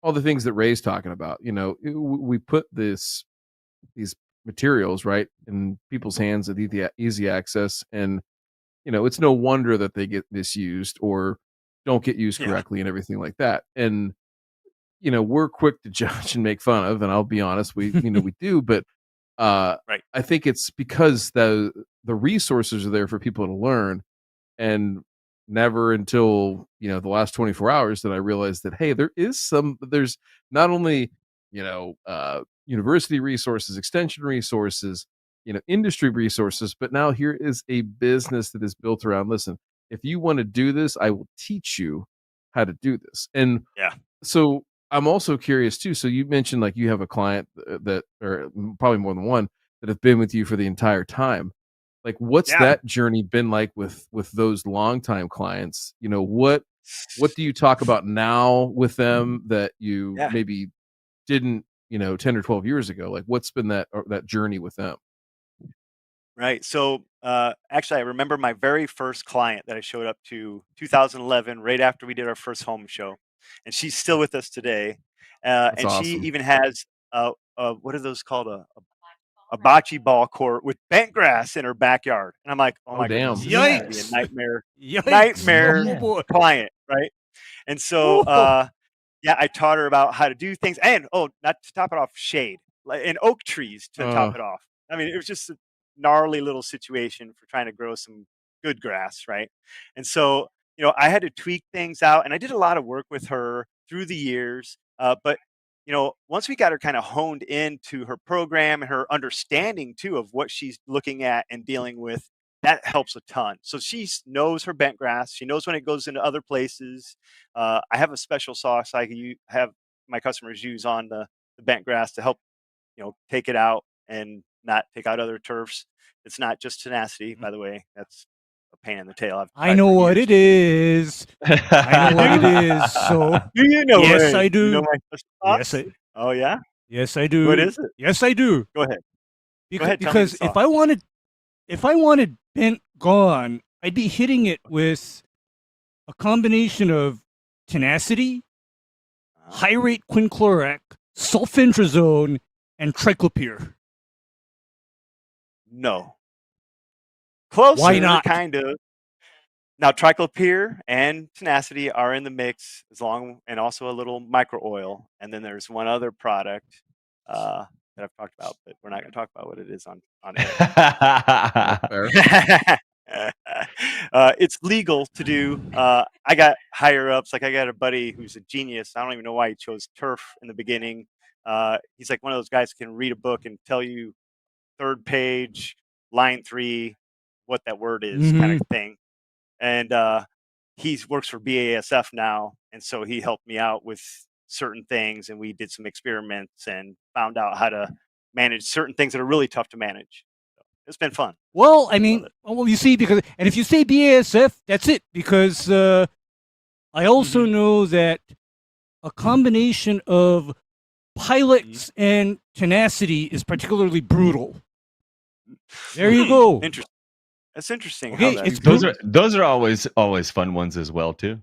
all the things that Ray's talking about, we put these materials right in people's hands with easy access. And, it's no wonder that they get misused or don't get used correctly and everything like that. And, we're quick to judge and make fun of, and I'll be honest, we do, but Right. I think it's because the resources are there for people to learn, and never until the last 24 hours did I realize that, hey, there's not only university resources, extension resources, industry resources, but now here is a business that is built around, listen, if you want to do this, I will teach you how to do this. And Yeah. so I'm also curious too. So you mentioned like you have a client that, or probably more than one, that have been with you for the entire time. Like, what's that journey been like with those longtime clients? What do you talk about now with them that you maybe didn't, 10 or 12 years ago? Like, what's been that journey with them? Right. So actually, I remember my very first client that I showed up to 2011, right after we did our first home show, and she's still with us today. That's and awesome. she even has what are those called? A bocce ball court with bent grass in her backyard. And I'm like, oh my damn. goodness, this is gonna be a Yikes. nightmare, Yikes. nightmare Oh, boy. client, right? And so I taught her about how to do things, and not to top it off, shade, like and oak trees to top it off. I mean, it was just a gnarly little situation for trying to grow some good grass, right? And so, I had to tweak things out, and I did a lot of work with her through the years. But once we got her kind of honed into her program and her understanding too of what she's looking at and dealing with, that helps a ton. So she knows her bent grass. She knows when it goes into other places. I have a special sauce have my customers use on the bent grass to help, take it out and not take out other turfs. It's not just tenacity, by the way. That's a pain in the tail. I know what it is. I know what it is. So do you know? Yes, Ray? I do. You know my special yes, sauce? Oh yeah. yes, I do. What is it? Yes, I do. Go ahead. Because, Tell me the if sauce. I wanted bent gone, I'd be hitting it with a combination of tenacity, high rate quinclorac, sulfentrazone, and triclopyr. No. Closer. Why not? Kind of. Now, triclopyr and tenacity are in the mix, and also a little micro oil. And then there's one other product that I've talked about, but we're not going to talk about what it is on air. It's legal to do. I got higher ups. Like I got a buddy who's a genius. I don't even know why he chose turf in the beginning. He's like one of those guys who can read a book and tell you third page, line 3, what that word is, kind of thing. And he works for BASF now, and so he helped me out with certain things, and we did some experiments and found out how to manage certain things that are really tough to manage. So it's been fun. Well, I mean, you see, and if you say BASF, that's it, because I also know that a combination of pilots and tenacity is particularly brutal. There you go. Interesting. That's interesting. Okay, those are always fun ones as well too.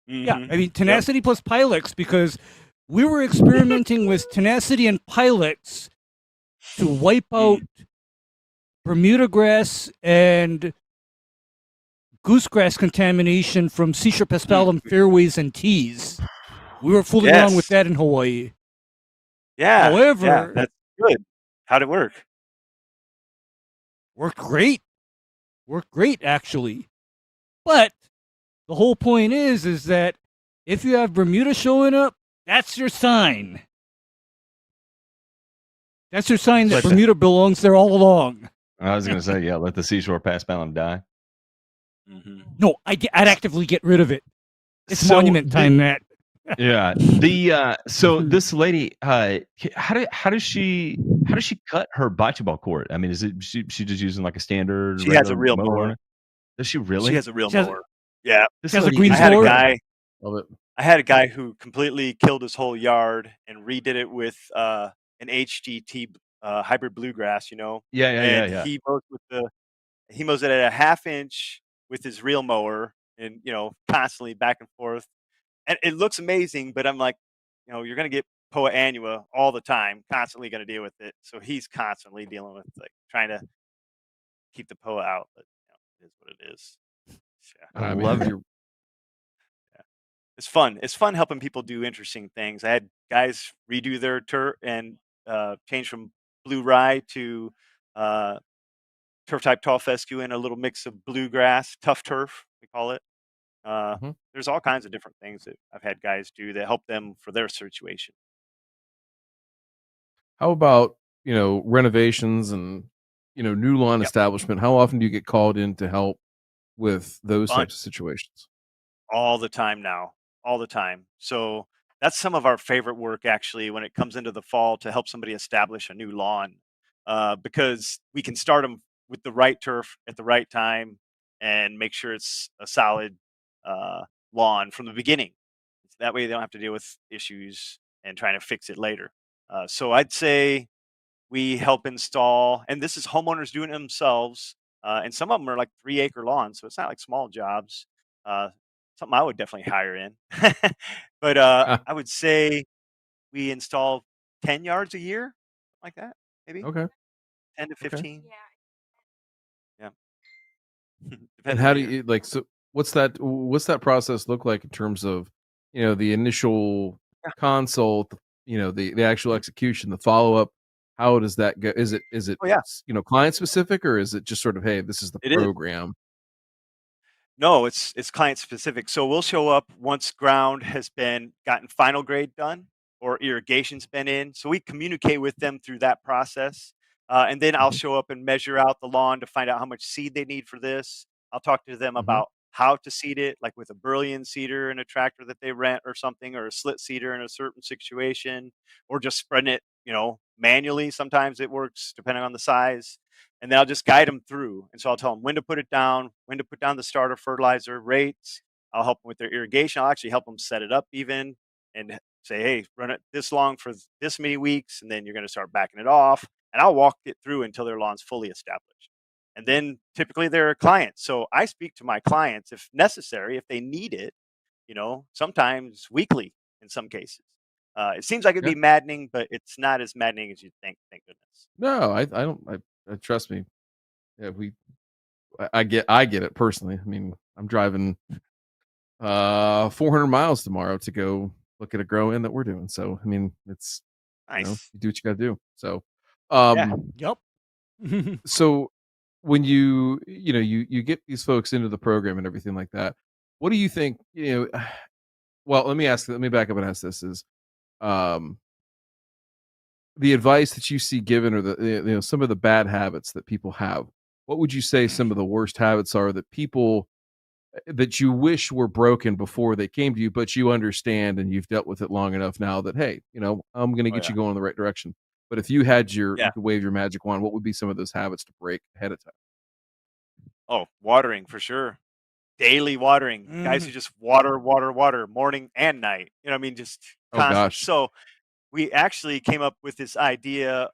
Yeah, I mean tenacity plus pilex, because we were experimenting with tenacity and pilex to wipe out Bermuda grass and goosegrass contamination from Caesar paspalum fairways and tees. We were fooling around with that in Hawaii. Yeah. However, that's good. How'd it work? Worked great. Worked great, actually. But the whole point is that if you have Bermuda showing up, that's your sign. That's your sign that Bermuda belongs there all along. I was going to say, let the seashore paspalum die. No, I'd actively get rid of it. It's monument time, Matt. Yeah. So this lady, how does she cut her bocce ball court? I mean, is it she just using like a standard? She has a real mower. Does she really? She has a real mower. Yeah. She has a green floor. I had a guy who completely killed his whole yard and redid it with an HGT hybrid bluegrass, you know, Yeah. and he mows it at a 1/2 inch with his reel mower, and you know, constantly back and forth, and it looks amazing. But I'm like, you know, you're gonna get Poa annua all the time, constantly gonna deal with it. So he's constantly dealing with like trying to keep the Poa out, but you know, it is what it is. I I love mean, it. Yeah. It's fun. It's fun helping people do interesting things. I had guys redo their turf and change from blue rye to uh, turf type tall fescue and a little mix of bluegrass, tough turf, we call it. Mhm. There's all kinds of different things that I've had guys do that help them for their situation. How about, renovations and, new lawn Yep. establishment? How often do you get called in to help with those Fun. types of situations? All the time now, all the time. So that's some of our favorite work actually when it comes into the fall to help somebody establish a new lawn, because we can start them with the right turf at the right time and make sure it's a solid uh, lawn from the beginning. That way they don't have to deal with issues and trying to fix it later. So I'd say we help install, and this is homeowners doing it themselves. And some of them are like 3-acre lawns, so it's not like small jobs. Uh, Something I would definitely hire in. But Ah, I would say we install 10 yards a year, like that, maybe okay, 10 to okay. 15. Yeah, And depends on how the do year. you like? So, what's that process look like in terms of, the initial Yeah. consult, the actual execution, the follow up? How does that go? Is it Oh yeah, client specific, or is it just sort of, hey, this is the it is. program? No, it's client specific. So we'll show up once ground has been gotten final grade done or irrigation's been in. So we communicate with them through that process. And then I'll Mhm, show up and measure out the lawn to find out how much seed they need for this. I'll talk to them mhm, about how to seed it, like with a Brilliant seeder in a tractor that they rent or something, or a slit seeder in a certain situation, or just spreading it, you know, manually. Sometimes it works depending on the size, and then I'll just guide them through. And so I'll tell them when to put it down, when to put down the starter fertilizer rates. I'll help them with their irrigation. I'll actually help them set it up even and say, hey, run it this long for this many weeks, and then you're going to start backing it off. And I'll walk it through until their lawn's fully established. And then typically they're clients. So I speak to my clients if necessary, if they need it, you know, sometimes weekly in some cases. It seems like it'd yeah. be maddening, but it's not as maddening as you think. Thank goodness. No, I don't. Trust me. Yeah, I get it personally. I mean, I'm driving 400 miles tomorrow to go look at a grow in that we're doing. So, I mean, it's, Nice. you do what you got to do. So, Yeah. Yep. so when you get these folks into the program and everything like that, what do you think, well, let me back up and ask this is, um, the advice that you see given or some of the bad habits that people have, what would you say some of the worst habits are that people that you wish were broken before they came to you, but you understand and you've dealt with it long enough now that, hey, I'm going to Oh get yeah. you going in the right direction. But if you had Yeah. you could wave your magic wand, what would be some of those habits to break ahead of time? Oh, watering for sure. Daily watering. Guys who Mhm. just water, water, water, morning and night. You know, what I mean, just Oh constant. gosh. So we actually came up with this idea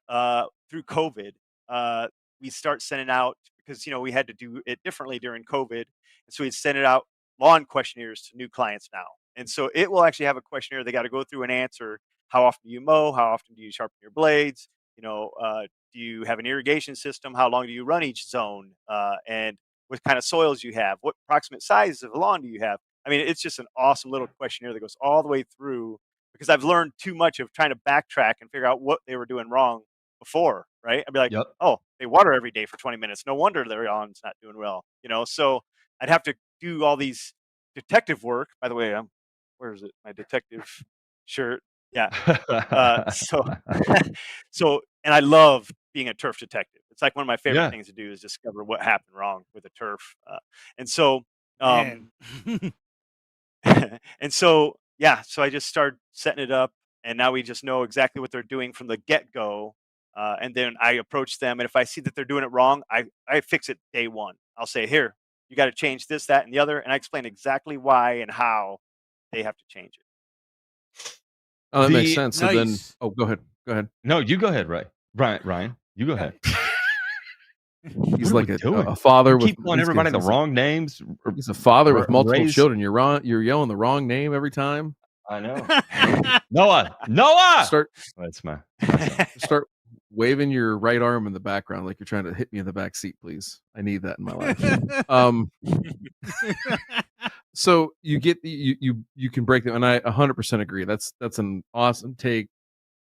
through COVID. Uh, we start sending out because you know we had to do it differently during COVID, and so we send it out lawn questionnaires to new clients now. And so it will actually have a questionnaire they got to go through and answer. How often do you mow? How often do you sharpen your blades? You know, do you have an irrigation system? How long do you run each zone? And what kind of soils you have? What approximate size of lawn do you have? I mean, it's just an awesome little questionnaire that goes all the way through because I've learned too much of trying to backtrack and figure out what they were doing wrong before, right? I'd be like, Yep. oh, they water every day for 20 minutes. No wonder their lawn's not doing well, you know? So I'd have to do all these detective work. By the way, where is it? My detective shirt. Yeah. So, and I love being a turf detective. It's like one of my favorite Yeah. things to do is discover what happened wrong with a turf. And so, um, Man. and so, yeah, so I just started setting it up, and now we just know exactly what they're doing from the get go. And then I approach them, and if I see that they're doing it wrong, I fix it day one. I'll say, here, you got to change this, that, and the other, and I explain exactly why and how they have to change it. Oh, that makes The sense. So then, Nice. oh, go ahead. Go ahead. No, you go ahead, Ryan, you go ahead. He's What like are we doing? a father You with keep calling everybody the wrong names. He's a father with multiple raised- children. You're yelling the wrong name every time. I know. Noah. Start That's my start waving your right arm in the background like you're trying to hit me in the back seat, please. I need that in my life. So you get you can break them, and I 100% agree. That's an awesome take.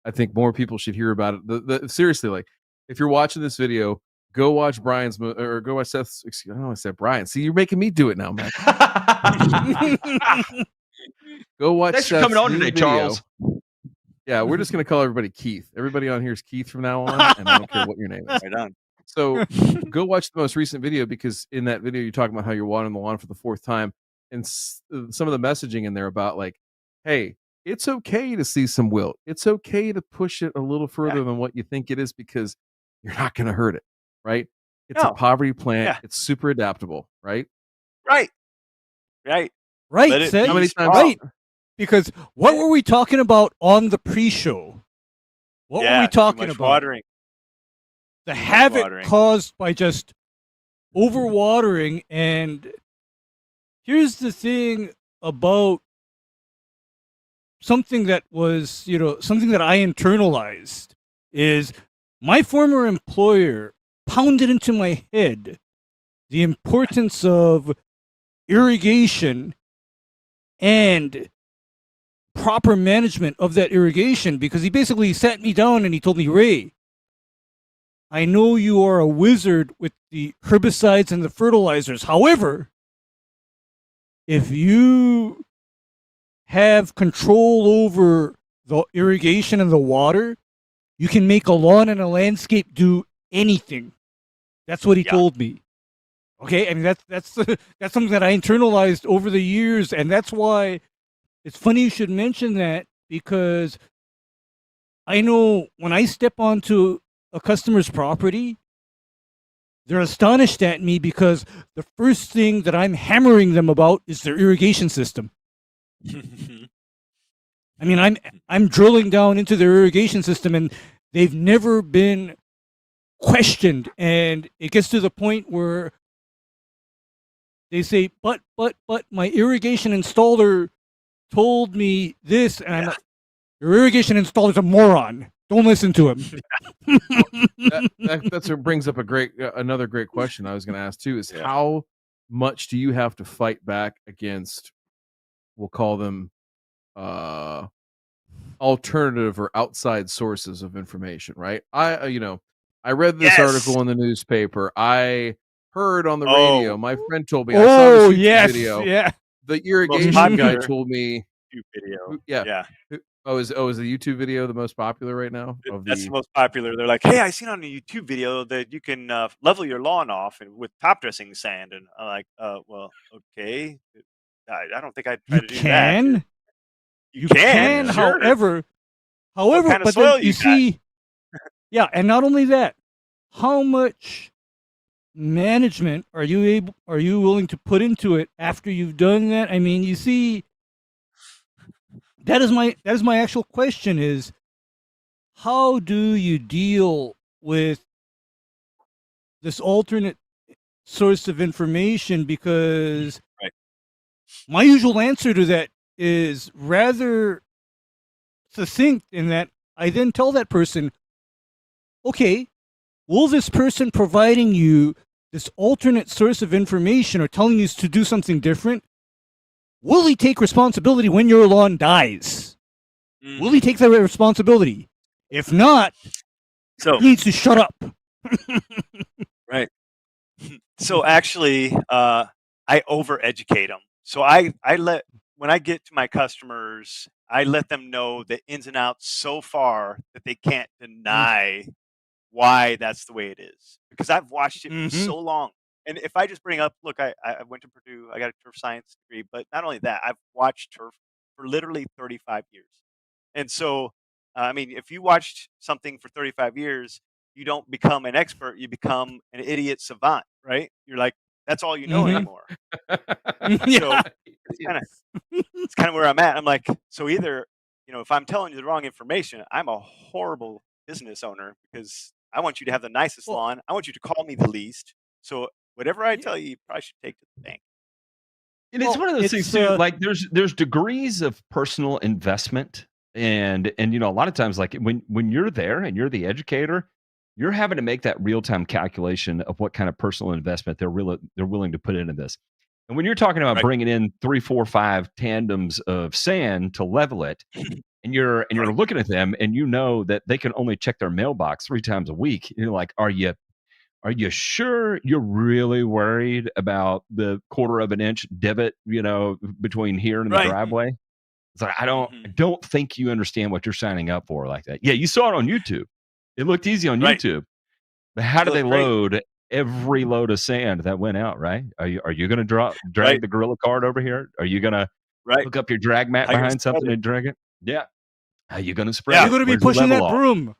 I think more people should hear about it. Seriously, like if you're watching this video, go watch Brian's or go watch Seth's. Excuse, I don't know. I said Brian. See, you're making me do it now, man. Go watch. Thanks for coming on today, Charles. Yeah, we're just gonna call everybody Keith. Everybody on here is Keith from now on, and I don't care what your name is. Right on. So go watch the most recent video, because in that video you're talking about how you're watering the lawn for the 4th time, and some of the messaging in there about like, hey, it's okay to see some wilt. It's okay to push it a little further than what you think it is, because you're not going to hurt it, right? It's a poverty plant. Yeah. It's super adaptable, right? Right. Right, Seth. How many times? Right. Because what were we talking about on the pre-show? What were we talking about? Watering. The havoc caused by just overwatering. And here's the thing about something that was, something that I internalized is my former employer pounded into my head the importance of irrigation and proper management of that irrigation, because he basically sat me down and he told me, Ray, I know you are a wizard with the herbicides and the fertilizers. However, if you have control over the irrigation and the water, you can make a lawn and a landscape do anything. That's what he told me. Okay, I mean that's something that I internalized over the years, and that's why it's funny you should mention that, because I know when I step onto a customer's property, they're astonished at me because the first thing that I'm hammering them about is their irrigation system. I mean, I'm drilling down into their irrigation system, and they've never been questioned, and it gets to the point where they say, but my irrigation installer told me this, and I'm like, your irrigation installer's a moron. Don't listen to him. That's what brings up another great question I was going to ask too, is how much do you have to fight back against, we'll call them alternative or outside sources of information, right? I read this article in the newspaper. I heard on the radio. My friend told me. I saw this YouTube video. Yeah. The irrigation guy told me. Video. Yeah. Is the YouTube video the most popular right now? That's the most popular. They're like, hey, I seen on a YouTube video that you can level your lawn off and with top dressing sand, and I'm like, well, okay. I don't think I'd try to do that. You can, sure. However, but then you see, and not only that, how much management are you willing to put into it after you've done that? I mean, you see, that is my actual question is, how do you deal with this alternate source of information? Because my usual answer to that is rather succinct, in that I then tell that person, okay, will this person providing you this alternate source of information or telling you to do something different, will he take responsibility when your lawn dies? Will he take that responsibility? If not, he needs to shut up. Right. So actually, I overeducate them. So when I get to my customers, I let them know the ins and outs so far that they can't deny why that's the way it is. Because I've watched it for so long. And if I just bring up, look, I went to Purdue, I got a turf science degree, but not only that, I've watched turf for literally 35 years. And so, I mean, if you watched something for 35 years, you don't become an expert, you become an idiot savant, right? You're like, that's all you know anymore. So it's kind of where I'm at. I'm like, so either, if I'm telling you the wrong information, I'm a horrible business owner because I want you to have the nicest Well, lawn. I want you to call me the least. So whatever I yeah. tell you probably should take to the bank. And it's Well, one of those things it's too, like there's degrees of personal investment. And a lot of times, like when you're there and you're the educator, you're having to make that real-time calculation of what kind of personal investment they're willing to put into this. And when you're talking about Right. bringing in 3, 4, 5 tandems of sand to level it, and you're Right. looking at them and you know that they can only check their mailbox 3 times a week, you're like, are you sure you're really worried about the quarter of an inch divot, between here and the Right. driveway? It's like, I Mhm. don't think you understand what you're signing up for like that. Yeah, you saw it on YouTube. It looked easy on Right. YouTube. But how It do they looked great. load every load of sand that went out, right? Are you gonna Right. drag the gorilla cart over here? Are you gonna Right. hook up your drag mat How you gonna behind spread something it? and drag it? Yeah. How you gonna Are spread you Yeah. it? going to be Where's the pushing level that off? broom?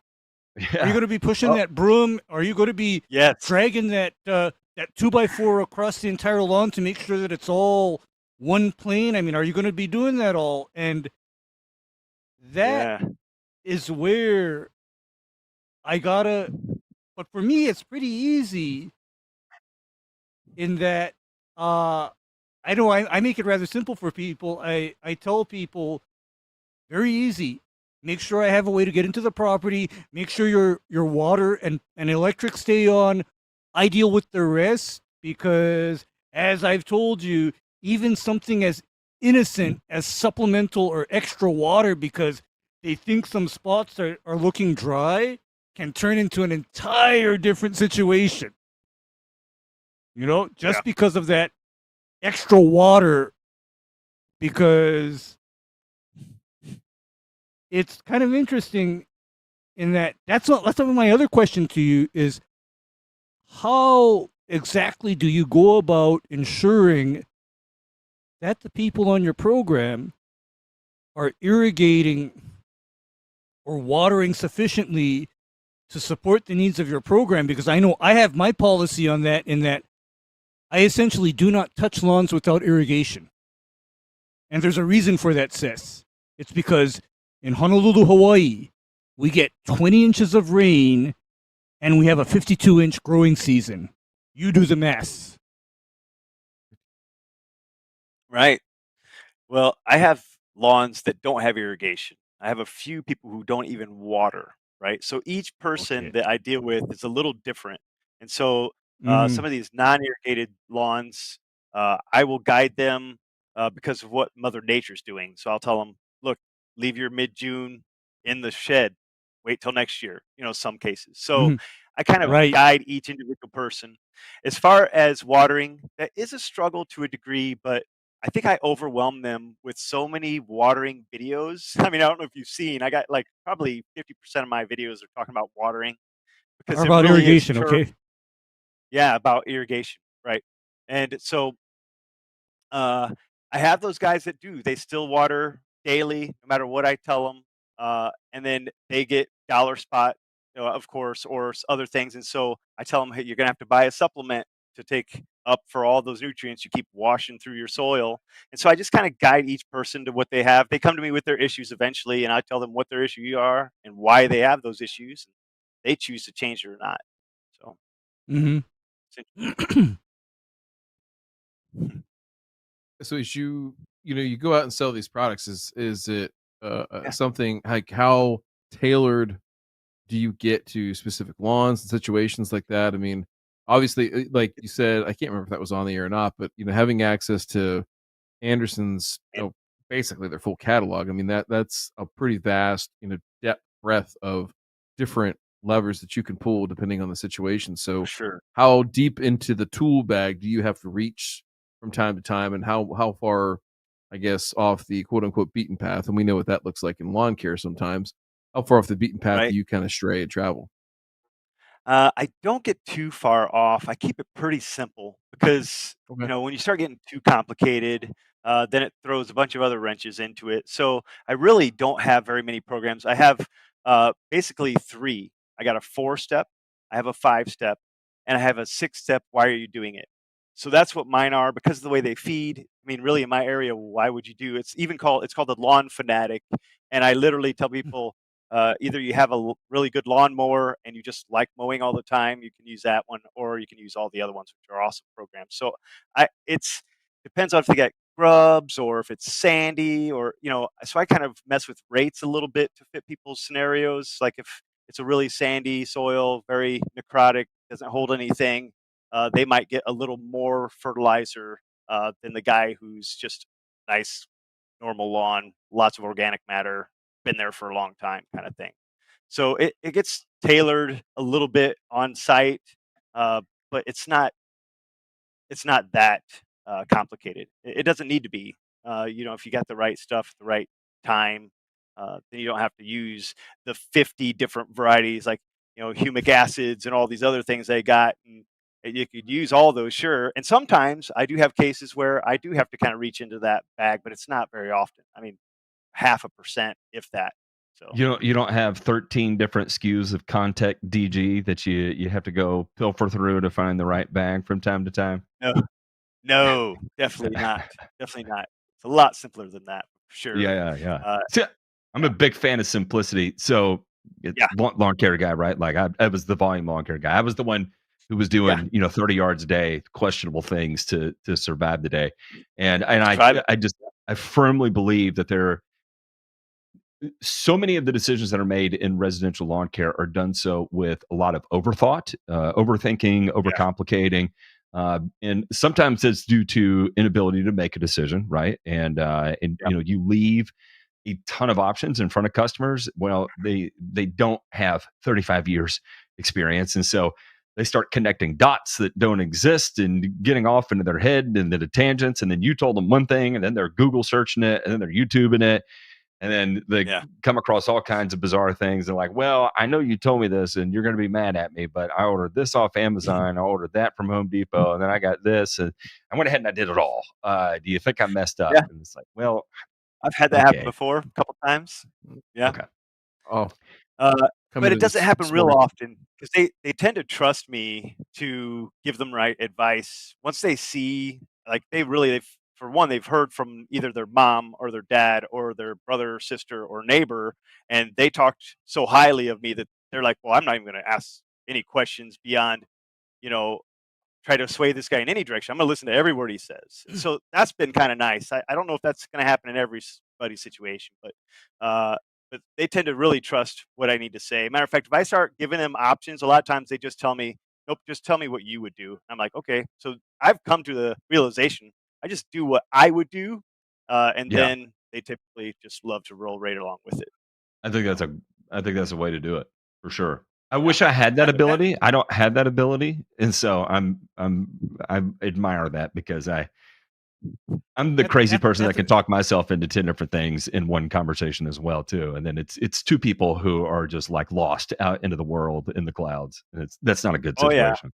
Are you Yeah. going to be pushing Oh, that broom? Are you going to be yes. dragging that 2x4 across the entire lawn to make sure that it's all one plane? I mean, are you going to be doing that all? And that Yeah. is where I gotta. But for me, it's pretty easy in that I know I make it rather simple for people. I tell people very easy. Make sure I have a way to get into the property. Make sure your water and electric stay on. I deal with the rest because, as I've told you, even something as innocent as supplemental or extra water because they think some spots are looking dry can turn into an entire different situation. Yeah. Just because of that extra water, because it's kind of interesting in that that's one of my other question to you is how exactly do you go about ensuring that the people on your program are irrigating or watering sufficiently to support the needs of your program? Because I know I have my policy on that in that I essentially do not touch lawns without irrigation. And there's a reason for that, Seth. It's because in Honolulu, Hawaii, we get 20 inches of rain and we have a 52-inch growing season. You do the math. Right. Well, I have lawns that don't have irrigation. I have a few people who don't even water, right? So each person Okay. that I deal with is a little different. And so some Mm-hmm. of these non-irrigated lawns, I will guide them because of what Mother Nature's doing. So I'll tell them, look, leave your mid-June in the shed. Wait till next year, some cases. So Mm-hmm. I kind of Right. guide each individual person. As far as watering, that is a struggle to a degree, but I think I overwhelmed them with so many watering videos. I mean, I don't know if you've seen, I got like probably 50% of my videos are talking about watering Or because it about really is irrigation, pure, okay? yeah, about irrigation, right? And so uh, I have those guys that do. They still water daily, no matter what I tell them, and then they get dollar spot, of course, or other things. And so I tell them, hey, you're gonna have to buy a supplement to take up for all those nutrients you keep washing through your soil. And so I just kind of guide each person to what they have. They come to me with their issues eventually, and I tell them what their issues are and why they have those issues. They choose to change it or not. So it's Mm-hmm. interesting. So as you go out and sell these products, is it Yeah. something like how tailored do you get to specific lawns and situations like that? I mean, obviously, like you said, I can't remember if that was on the air or not, but having access to Anderson's, basically their full catalog. I mean, that's a pretty vast, depth, breadth of different levers that you can pull depending on the situation. For So, sure. how deep into the tool bag do you have to reach from time to time, and how far, I guess, off the quote unquote beaten path? And we know what that looks like in lawn care sometimes. How far off the beaten path do Right. you kind of stray and travel? I don't get too far off. I keep it pretty simple because, Okay. when you start getting too complicated, then it throws a bunch of other wrenches into it. So I really don't have very many programs. I have basically three. I got a 4-step, I have a 5-step, and I have a 6-step. Why are you doing it? So that's what mine are because of the way they feed. I mean, really, in my area, why would you do? It's called the Lawn Fanatic, And I literally tell people, either you have a really good lawnmower and you just like mowing all the time, you can use that one, or you can use all the other ones, which are awesome programs. So it's depends on if they got grubs or if it's sandy, or so I kind of mess with rates a little bit to fit people's scenarios. Like if it's a really sandy soil, very necrotic, doesn't hold anything, they might get a little more fertilizer than the guy who's just nice, normal lawn, lots of organic matter, been there for a long time kind of thing. So it gets tailored a little bit on site, but it's not that complicated. It doesn't need to be. If you got the right stuff at the right time, then you don't have to use the 50 different varieties, like humic acids and all these other things they got. And you could use all those, sure. And sometimes I do have cases where I do have to kind of reach into that bag, but it's not very often. I mean, 0.5%, if that. So You don't have 13 different SKUs of Contact DG that you have to go pilfer through to find the right bag from time to time. no, definitely not. Definitely not. It's a lot simpler than that, for sure. Yeah. See, I'm a big fan of simplicity. So, lawn care guy, right? Like I was the volume lawn care guy. I was the one who was doing 30 yards a day, questionable things to survive the day. And I firmly believe that so many of the decisions that are made in residential lawn care are done so with a lot of overthought, overthinking, overcomplicating. And sometimes it's due to inability to make a decision, right? And you leave a ton of options in front of customers. Well, they don't have 35 years experience, and so they start connecting dots that don't exist and getting off into their head and the tangents. And then you told them one thing, and then they're Google searching it, and then they're YouTubing it. And then they come across all kinds of bizarre things. They're like, well, I know you told me this and you're going to be mad at me, but I ordered this off Amazon. I ordered that from Home Depot. And then I got this. And I went ahead and I did it all. Do you think I messed up? Yeah. And it's like, well, I've had that happen before a couple times. Yeah. Okay. Oh. But it doesn't happen real often because they tend to trust me to give them right advice. Once they see, like for one, they've heard from either their mom or their dad or their brother or sister or neighbor, and they talked so highly of me that they're like, well, I'm not even going to ask any questions beyond, try to sway this guy in any direction. I'm going to listen to every word he says. So that's been kind of nice. I don't know if that's going to happen in everybody's situation, but they tend to really trust what I need to say. Matter of fact, if I start giving them options, a lot of times they just tell me, nope, just tell me what you would do. I'm like, okay. So I've come to the realization I just do what I would do, and then they typically just love to roll right along with it. I think that's a way to do it for sure. I wish I had that ability. I don't have that ability, and so I admire that because I'm the crazy person that can talk myself into 10 different things in one conversation as well too. And then it's two people who are just like lost out into the world in the clouds, and that's not a good situation.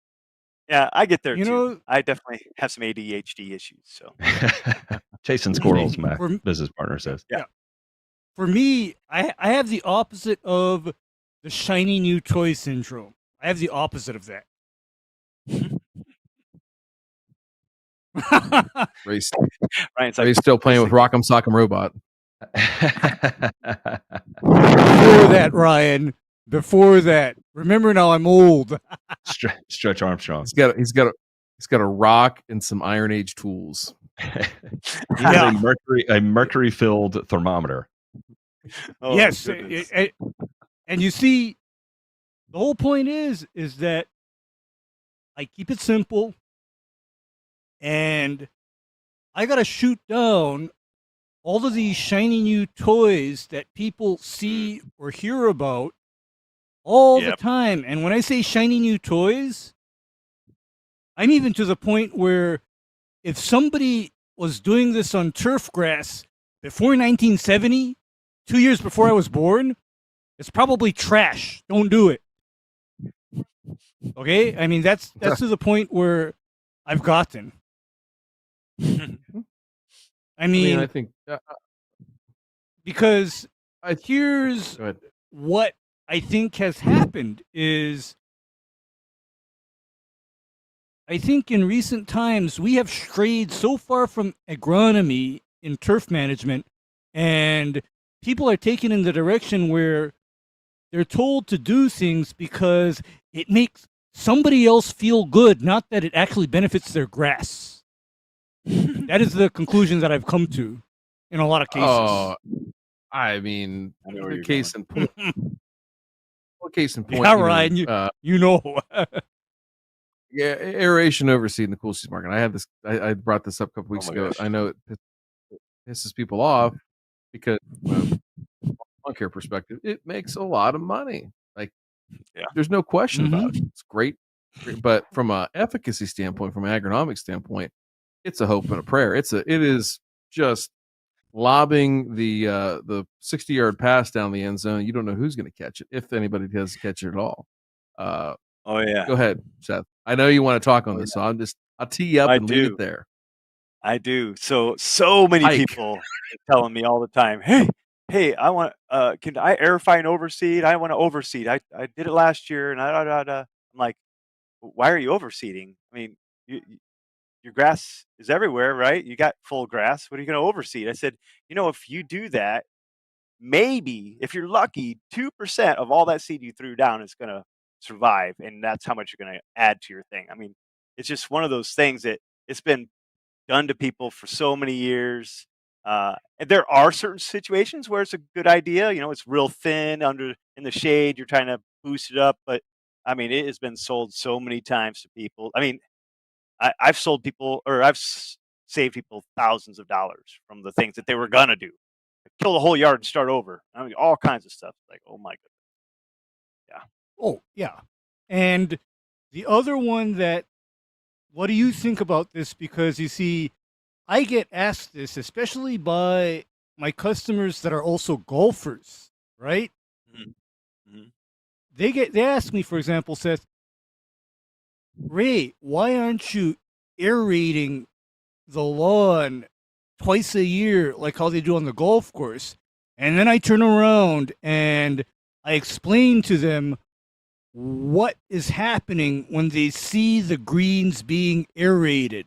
Yeah, I get there too. I definitely have some ADHD issues. So chasing squirrels, my business partner says. Yeah. For me, I have the opposite of the shiny new toy syndrome. I have the opposite of that. Ray's still playing with Rock'em Sock'em Robot. Before that, Ryan. Before that. Remember now, I'm old. Stretch Armstrong. He's got a rock and some Iron Age tools. He has a mercury-filled thermometer. Oh, yes, and you see, the whole point is that I keep it simple, and I gotta shoot down all of these shiny new toys that people see or hear about all the time. And when I say shiny new toys, I'm even to the point where if somebody was doing this on turf grass before 1970, 2 years before I was born, it's probably trash. Don't do it. Okay? I mean, that's to the point where I've gotten. I mean, I think because here's what I think has happened is I think in recent times we have strayed so far from agronomy in turf management and people are taken in the direction where they're told to do things because it makes somebody else feel good, not that it actually benefits their grass. That is the conclusion that I've come to in a lot of cases. Oh, I mean, I know where you're case in point. Well, case in point, Yeah, Ryan, you know. Yeah, aeration overseed in the cool seeds market. I had this. I brought this up a couple weeks ago. gosh. I know it pisses people off because from a lawn care perspective, it makes a lot of money. Like, Yeah. there's no question about it. It's great, but from a efficacy standpoint, from an agronomic standpoint, it's a hope and a prayer. It is just lobbing the 60-yard pass down the end zone. You don't know who's going to catch it, if anybody does catch it at all. Oh yeah. Go ahead, Seth. I know you want to talk on this, so I'll tee you up and leave it there. I do. So many people are telling me all the time, hey, I want can I air fry and overseed? I want to overseed. I did it last year and I'm like, why are you overseeding? I mean, your grass is everywhere, right? You got full grass. What are you going to overseed? I said, if you do that, maybe if you're lucky, 2% of all that seed you threw down is going to survive, and that's how much you're going to add to your thing. I mean, it's just one of those things that it's been done to people for so many years. And there are certain situations where it's a good idea. It's real thin in the shade. You're trying to boost it up, but I mean, it has been sold so many times to people. I mean, I've sold people, or saved people thousands of dollars from the things that they were gonna do, kill the whole yard and start over. I mean, all kinds of stuff. Like, oh my goodness, yeah. Oh, yeah. And the other one what do you think about this? Because you see, I get asked this, especially by my customers that are also golfers, right? Mm-hmm. They ask me, for example, Seth, Ray, why aren't you aerating the lawn twice a year like how they do on the golf course? And then I turn around and I explain to them what is happening when they see the greens being aerated.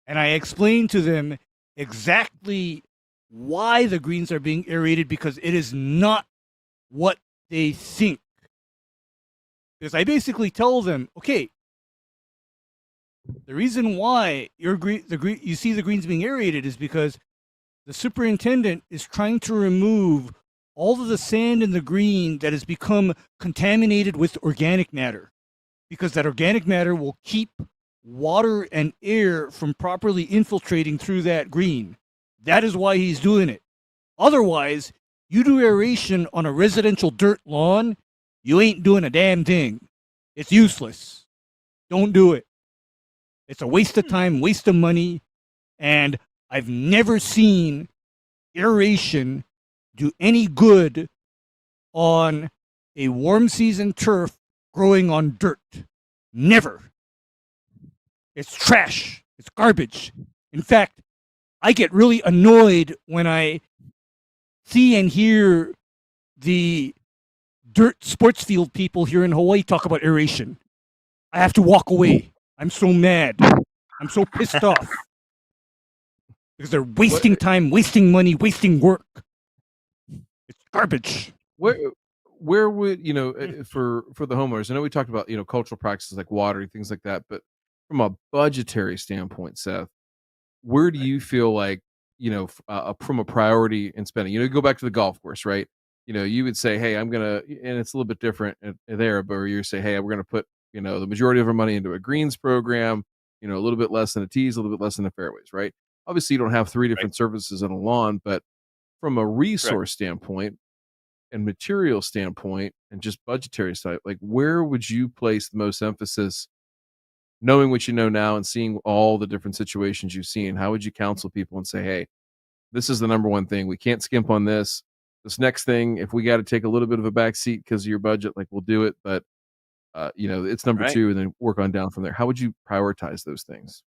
And I explain to them exactly why the greens are being aerated, because it is not what they think. Because I basically tell them, okay, the reason why you see the greens being aerated is because the superintendent is trying to remove all of the sand in the green that has become contaminated with organic matter, because that organic matter will keep water and air from properly infiltrating through that green. That is why he's doing it. Otherwise, you do aeration on a residential dirt lawn, you ain't doing a damn thing. It's useless. Don't do it. It's a waste of time, waste of money, and I've never seen aeration do any good on a warm season turf growing on dirt. Never. It's trash. It's garbage. In fact, I get really annoyed when I see and hear the dirt sports field people here in Hawaii talk about aeration. I have to walk away. I'm so mad. I'm so pissed off. Because they're wasting time, wasting money, wasting work. It's garbage. Where would for the homeowners? I know we talked about cultural practices like watering, things like that, but from a budgetary standpoint, Seth, where do you feel like from a priority in spending? You go back to the golf course, right? You would say, hey, I'm gonna, and it's a little bit different there, but you say, hey, we're gonna put the majority of our money into a greens program, a little bit less than a tees, a little bit less than the fairways, right? Obviously, you don't have three different services on a lawn, but from a resource standpoint and material standpoint and just budgetary side, like where would you place the most emphasis, knowing what you know now and seeing all the different situations you've seen? How would you counsel people and say, hey, this is the number one thing, we can't skimp on this next thing, if we got to take a little bit of a back seat because of your budget, like we'll do it, but it's number two, and then work on down from there? How would you prioritize those things?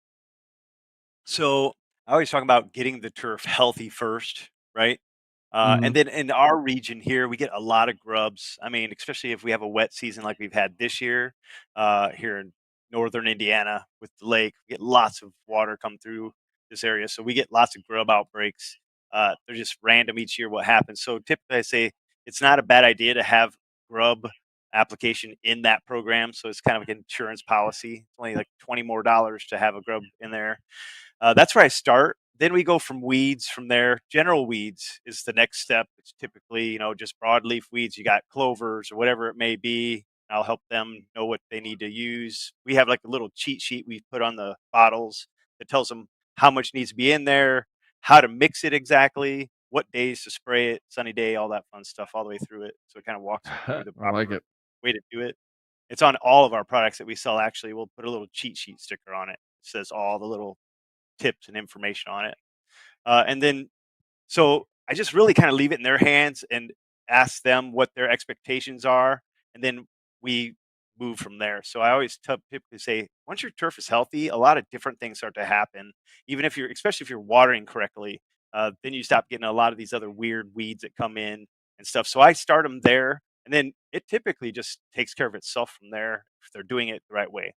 So I always talk about getting the turf healthy first, right? And then in our region here, we get a lot of grubs. I mean, especially if we have a wet season like we've had this year here in northern Indiana with the lake. We get lots of water come through this area, so we get lots of grub outbreaks. they're just random each year what happens. So typically I say it's not a bad idea to have grub application in that program. So it's kind of like an insurance policy. It's only like $20 more to have a grub in there. That's where I start. Then we go from weeds from there. General weeds is the next step. It's typically, just broadleaf weeds. You got clovers or whatever it may be. I'll help them know what they need to use. We have like a little cheat sheet we put on the bottles that tells them how much needs to be in there, how to mix it exactly, what days to spray it, sunny day, all that fun stuff all the way through it. So it kind of walks through the I like proper it. way to do it. It's on all of our products that we sell. Actually, we'll put a little cheat sheet sticker on it. It says all the little tips and information on it. And then, so I just really kind of leave it in their hands and ask them what their expectations are. And then we move from there. So I always typically say, once your turf is healthy, a lot of different things start to happen. Even if especially if you're watering correctly, then you stop getting a lot of these other weird weeds that come in and stuff. So I start them there, and then it typically just takes care of itself from there if they're doing it the right way.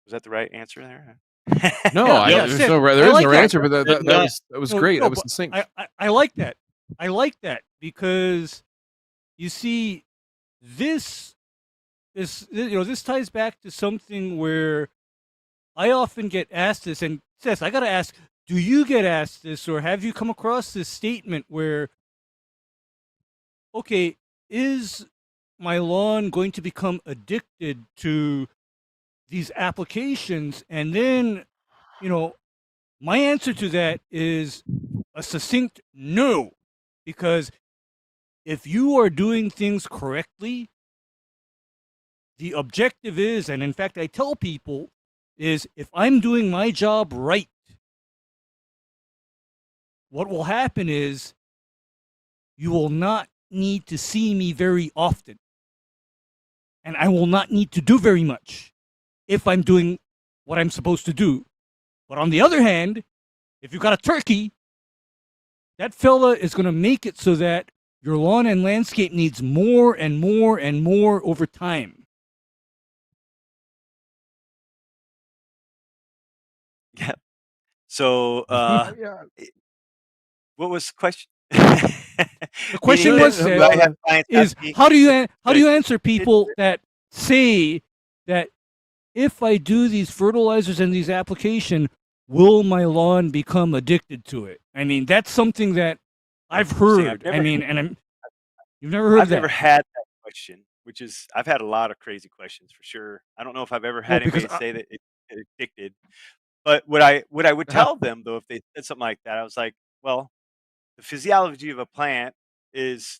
Was that the right answer there? No, there's Seth, no answer, but that was great. No, that was but succinct. I like that. I like that because you see, this ties back to something where I often get asked this, and Seth, I got to ask, do you get asked this, or have you come across this statement where, okay, is my lawn going to become addicted to these applications? And then, my answer to that is a succinct no, because if you are doing things correctly, the objective is, and in fact I tell people, is if I'm doing my job right, what will happen is you will not need to see me very often. And I will not need to do very much if I'm doing what I'm supposed to do. But on the other hand, if you've got a turkey, that fella is going to make it so that your lawn and landscape needs more and more and more over time. Yeah. So, Yeah. what was the question? The question was, how do you answer people that say that if I do these fertilizers and these application, will my lawn become addicted to it? I mean, that's something that I've heard. You've never heard I've that. never had that question, which is, I've had a lot of crazy questions for sure. I don't know if I've ever had anybody say that it's addicted. But what I would tell them, though, if they said something like that, I was like, well, the physiology of a plant is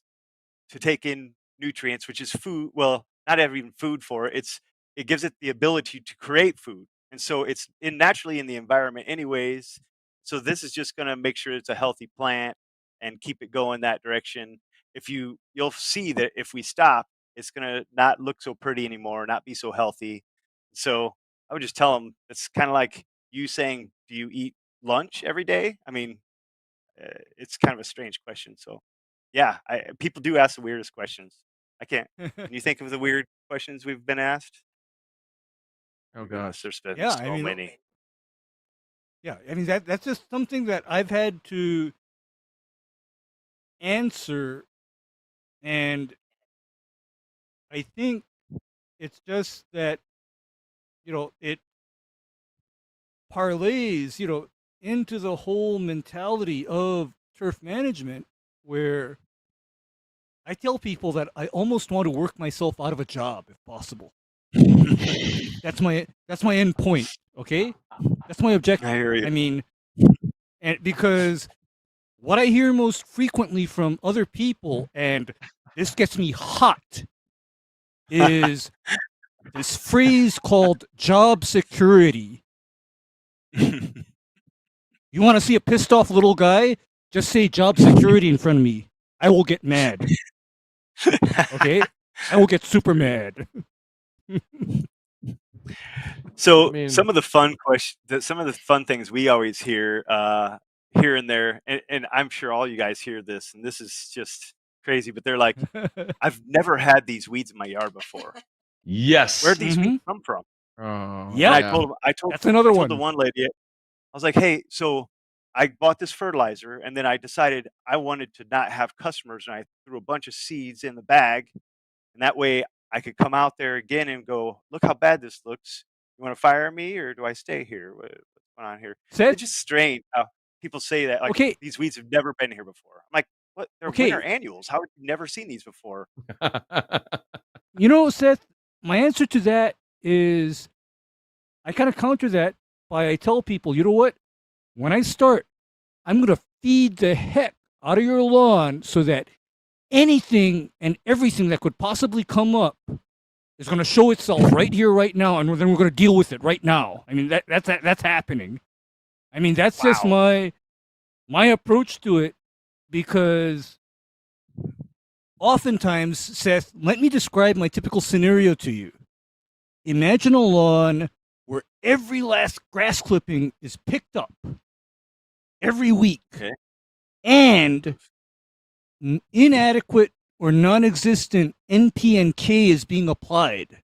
to take in nutrients, which is food. Well, not even food for it. It gives it the ability to create food. And so it's naturally in the environment anyways. So this is just going to make sure it's a healthy plant and keep it going that direction. You'll see that if we stop, it's going to not look so pretty anymore, not be so healthy. So I would just tell them, it's kind of like you saying, do you eat lunch every day? I mean, it's kind of a strange question. So yeah, people do ask the weirdest questions. I can't. Can you think of the weird questions we've been asked? Oh gosh, there's been Yeah, so many. Yeah, I mean that's just something that I've had to answer, and I think it's just that it parlays into the whole mentality of turf management, where I tell people that I almost want to work myself out of a job if possible. That's my end point. Okay, that's my objective. I hear you. I mean, and because what I hear most frequently from other people, and this gets me hot, is this phrase called job security. You want to see a pissed off little guy? Just say job security in front of me. I will get mad. Okay? I will get super mad. So some of the fun some of the fun things we always hear here and there, and I'm sure all you guys hear this, and this is just crazy, but they're like, I've never had these weeds in my yard before. Yes. Where'd these weeds come from? Oh, yeah. I told That's another I told one. the one lady, I was like, hey, so I bought this fertilizer, and then I decided I wanted to not have customers, and I threw a bunch of seeds in the bag, and that way I could come out there again and go, look how bad this looks. You want to fire me, or do I stay here? What's going on here? Seth, It's just strange how people say that, like, okay, these weeds have never been here before. I'm like, what? They're winter okay. annuals. How have you never seen these before? You know, Seth, my answer to that is I kind of counter that by I tell people, you know what? When I start, I'm going to feed the heck out of your lawn so that anything and everything that could possibly come up is going to show itself right here, right now, and then we're going to deal with it right now. I mean, that's happening. I mean, that's just my approach to it, because oftentimes, Seth, let me describe my typical scenario to you. Imagine a lawn where every last grass clipping is picked up every week, Okay. and inadequate or non-existent NP and K is being applied.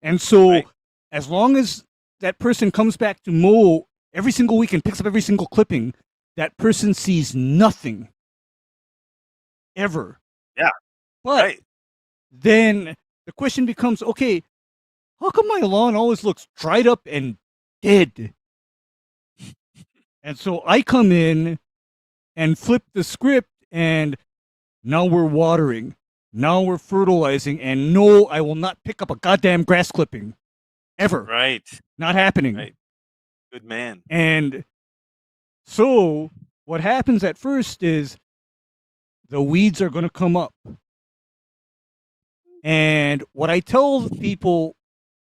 And so, Right. as long as that person comes back to mow every single week and picks up every single clipping, that person sees nothing ever. Yeah. But Right. then the question becomes, okay, how come my lawn always looks dried up and dead? And so I come in and flip the script, and now we're watering. Now we're fertilizing, and no, I will not pick up a goddamn grass clipping. Ever. Right. Not happening. Right. Good man. And so what happens at first is the weeds are going to come up. And what I tell people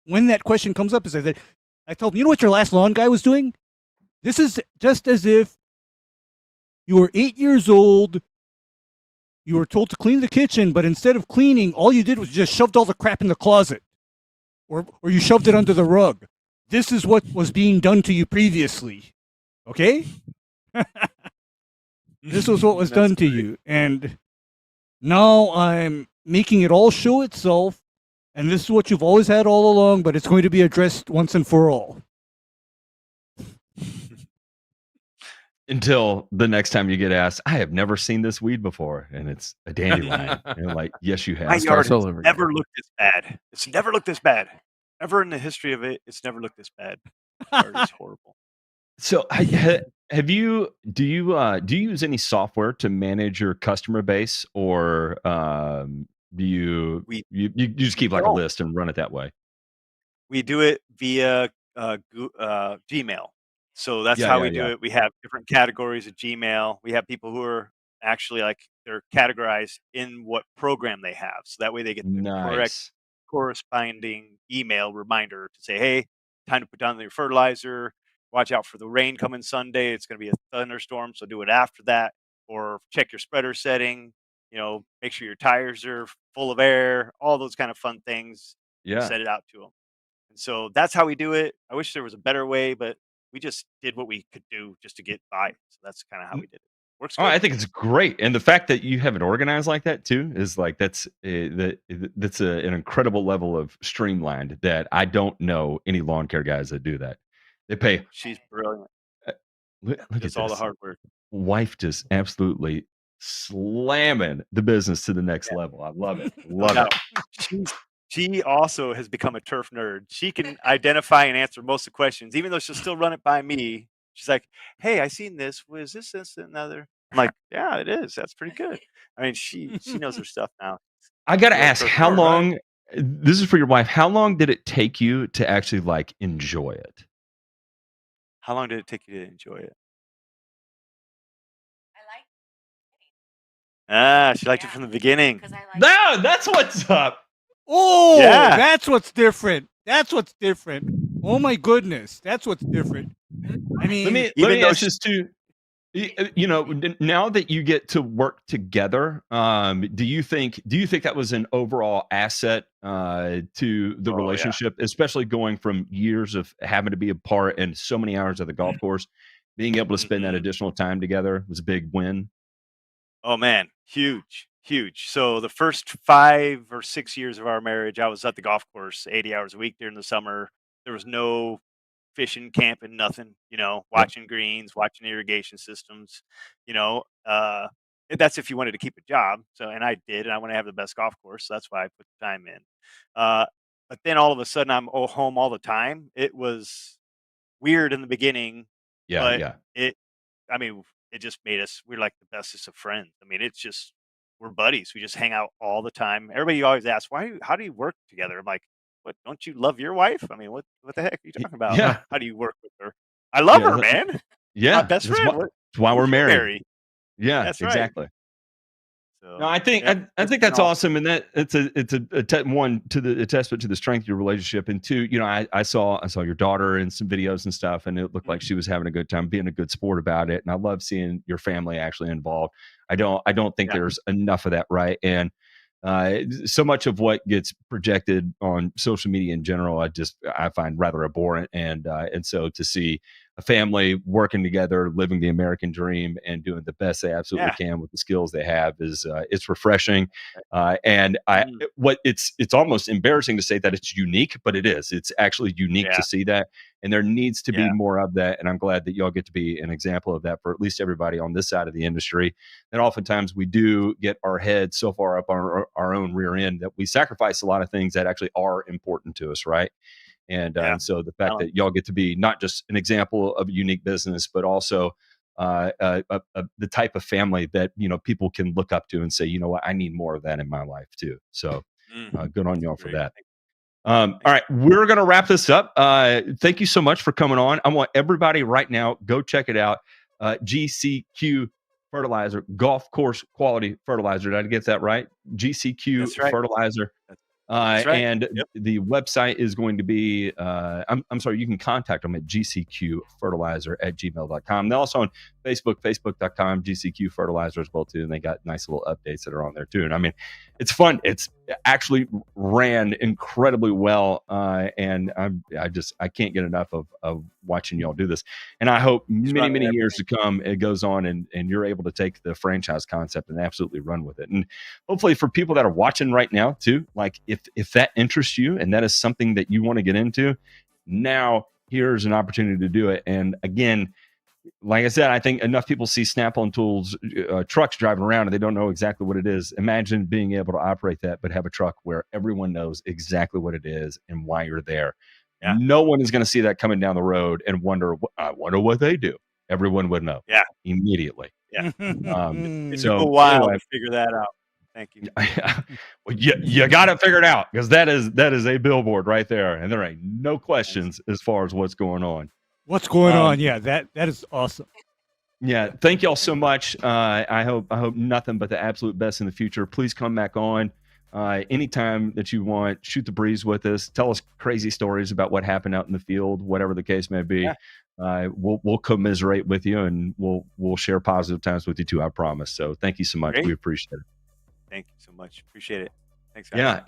when that question comes up is that I tell them, you know what your last lawn guy was doing? This is just as if you were 8 years old, you were told to clean the kitchen, but instead of cleaning, all you did was just shoved all the crap in the closet. Or you shoved it under the rug. This is what was being done to you previously. Okay? This was what was done to you. And now I'm making it all show itself, and this is what you've always had all along, but it's going to be addressed once and for all. Until the next time you get asked, I have never seen this weed before, and it's a dandelion. And you're like, yes, you have. My yard all has over never looked this bad. It's never looked this bad. Ever in the history of it, it's never looked this bad. My yard is horrible. So, have you? Do you use any software to manage your customer base, or do you you just keep like a don't. list and run it that way? We do it via Gmail. So that's Yeah, how yeah, we do yeah. it. We have different categories of Gmail. We have people who are actually like they're categorized in what program they have. So that way they get the correct Nice. corresponding email reminder to say, hey, time to put down your fertilizer. Watch out for the rain coming Sunday. It's going to be a thunderstorm. So do it after that, or check your spreader setting. Make sure your tires are full of air, all those kind of fun things. Yeah. Set it out to them. And so that's how we do it. I wish there was a better way, but we just did what we could do just to get by. So that's kind of how we did it. Works Oh, good. I think it's great, and the fact that you have it organized like that too is like that's an incredible level of streamlined that I don't know any lawn care guys that do that. They pay. She's brilliant. Look at Does all the this. hard work. Wife just absolutely slamming the business to the next level. I love it. Love Now, it. she also has become a turf nerd. She can identify and answer most of the questions, even though she'll still run it by me. She's like, "Hey, I seen this. Was this, and another?" I'm like, "Yeah, it is. That's pretty good." I mean, she knows her stuff now. I got to Real ask, turf how nerd. long? This is for your wife. How long did it take you to actually like enjoy it? How long did it take you to enjoy it? She liked it from the beginning. No, that's what's up. Oh, Yeah. that's what's different. That's what's different. Oh my goodness, that's what's different. I mean, Let me Even though ask this too. Now that you get to work together, do you think that was an overall asset to the Oh, yeah. relationship, especially going from years of having to be apart and so many hours at the golf course, being able to spend that Mhm. additional time together was a big win. Oh man, huge, huge. So the first 5 or 6 years of our marriage, I was at the golf course 80 hours a week during the summer. There was no fishing, camping, nothing, watching greens, watching irrigation systems, you know, uh, that's if you wanted to keep a job. So, and I did, and I want to have the best golf course. So that's why I put the time in. But then all of a sudden I'm home all the time. It was weird in the beginning, Yeah, but yeah. I mean, it just made us, we're like the bestest of friends. I mean, it's just, we're buddies. We just hang out all the time. Everybody always asks, how do you work together? I'm like, what, don't you love your wife? I mean, what the heck are you talking about? Yeah. How do you work with her? I love Yeah, her, man. Yeah. My best That's friend. why, that's why we're married. Marry. Yeah, That's right. exactly. So, No, I think yeah, I it's think been that's awesome, and that it's one to the a testament to the strength of your relationship, and two, I saw your daughter in some videos and stuff, and it looked like she was having a good time, being a good sport about it, and I love seeing your family actually involved. I don't think Yeah. there's enough of that, right? And so much of what gets projected on social media in general, I find rather abhorrent, and so to see a family working together, living the American dream, and doing the best they absolutely can with the skills they have is it's refreshing. And it's almost embarrassing to say that it's unique, but it is. It's actually unique to see that, and there needs to be more of that. And I'm glad that y'all get to be an example of that for at least everybody on this side of the industry. And oftentimes we do get our heads so far up on our own rear end that we sacrifice a lot of things that actually are important to us, right? And so the fact that y'all get to be not just an example of a unique business, but also the type of family that people can look up to and say, you know what, I need more of that in my life too. So good on y'all for that. All right, we're going to wrap this up. Thank you so much for coming on. I want everybody right now, go check it out. GCQ Fertilizer, golf course quality fertilizer. Did I get that right? GCQ Fertilizer. That's right. And the website is going to be, I'm sorry, you can contact them at gcqfertilizer@gmail.com. They're also on Facebook, facebook.com, GCQ Fertilizer as well, too. And they got nice little updates that are on there, too. And I mean, it's fun. It's actually ran incredibly well. And I can't get enough of watching y'all do this. And I hope many years to come, it goes on and you're able to take the franchise concept and absolutely run with it. And hopefully for people that are watching right now, too, like if that interests you and that is something that you want to get into, now here's an opportunity to do it. And again, like I said, I think enough people see Snap-on tools, trucks driving around, and they don't know exactly what it is. Imagine being able to operate that, but have a truck where everyone knows exactly what it is and why you're there. Yeah. No one is going to see that coming down the road and wonder, I wonder what they do. Everyone would know immediately. Yeah. It so took a while to figure that out. Thank you. Well, you got to figure it out, because that is a billboard right there, and there ain't no questions as far as what's going on. What's going on? Yeah, that is awesome. Yeah, thank y'all so much. I hope nothing but the absolute best in the future. Please come back on anytime that you want. Shoot the breeze with us. Tell us crazy stories about what happened out in the field, whatever the case may be. Yeah. We'll commiserate with you, and we'll share positive times with you too. I promise. So thank you so much. Great. We appreciate it. Thank you so much. Appreciate it. Thanks, guys. Yeah.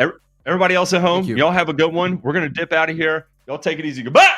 Everybody else at home, y'all have a good one. We're gonna dip out of here. Y'all take it easy. Goodbye.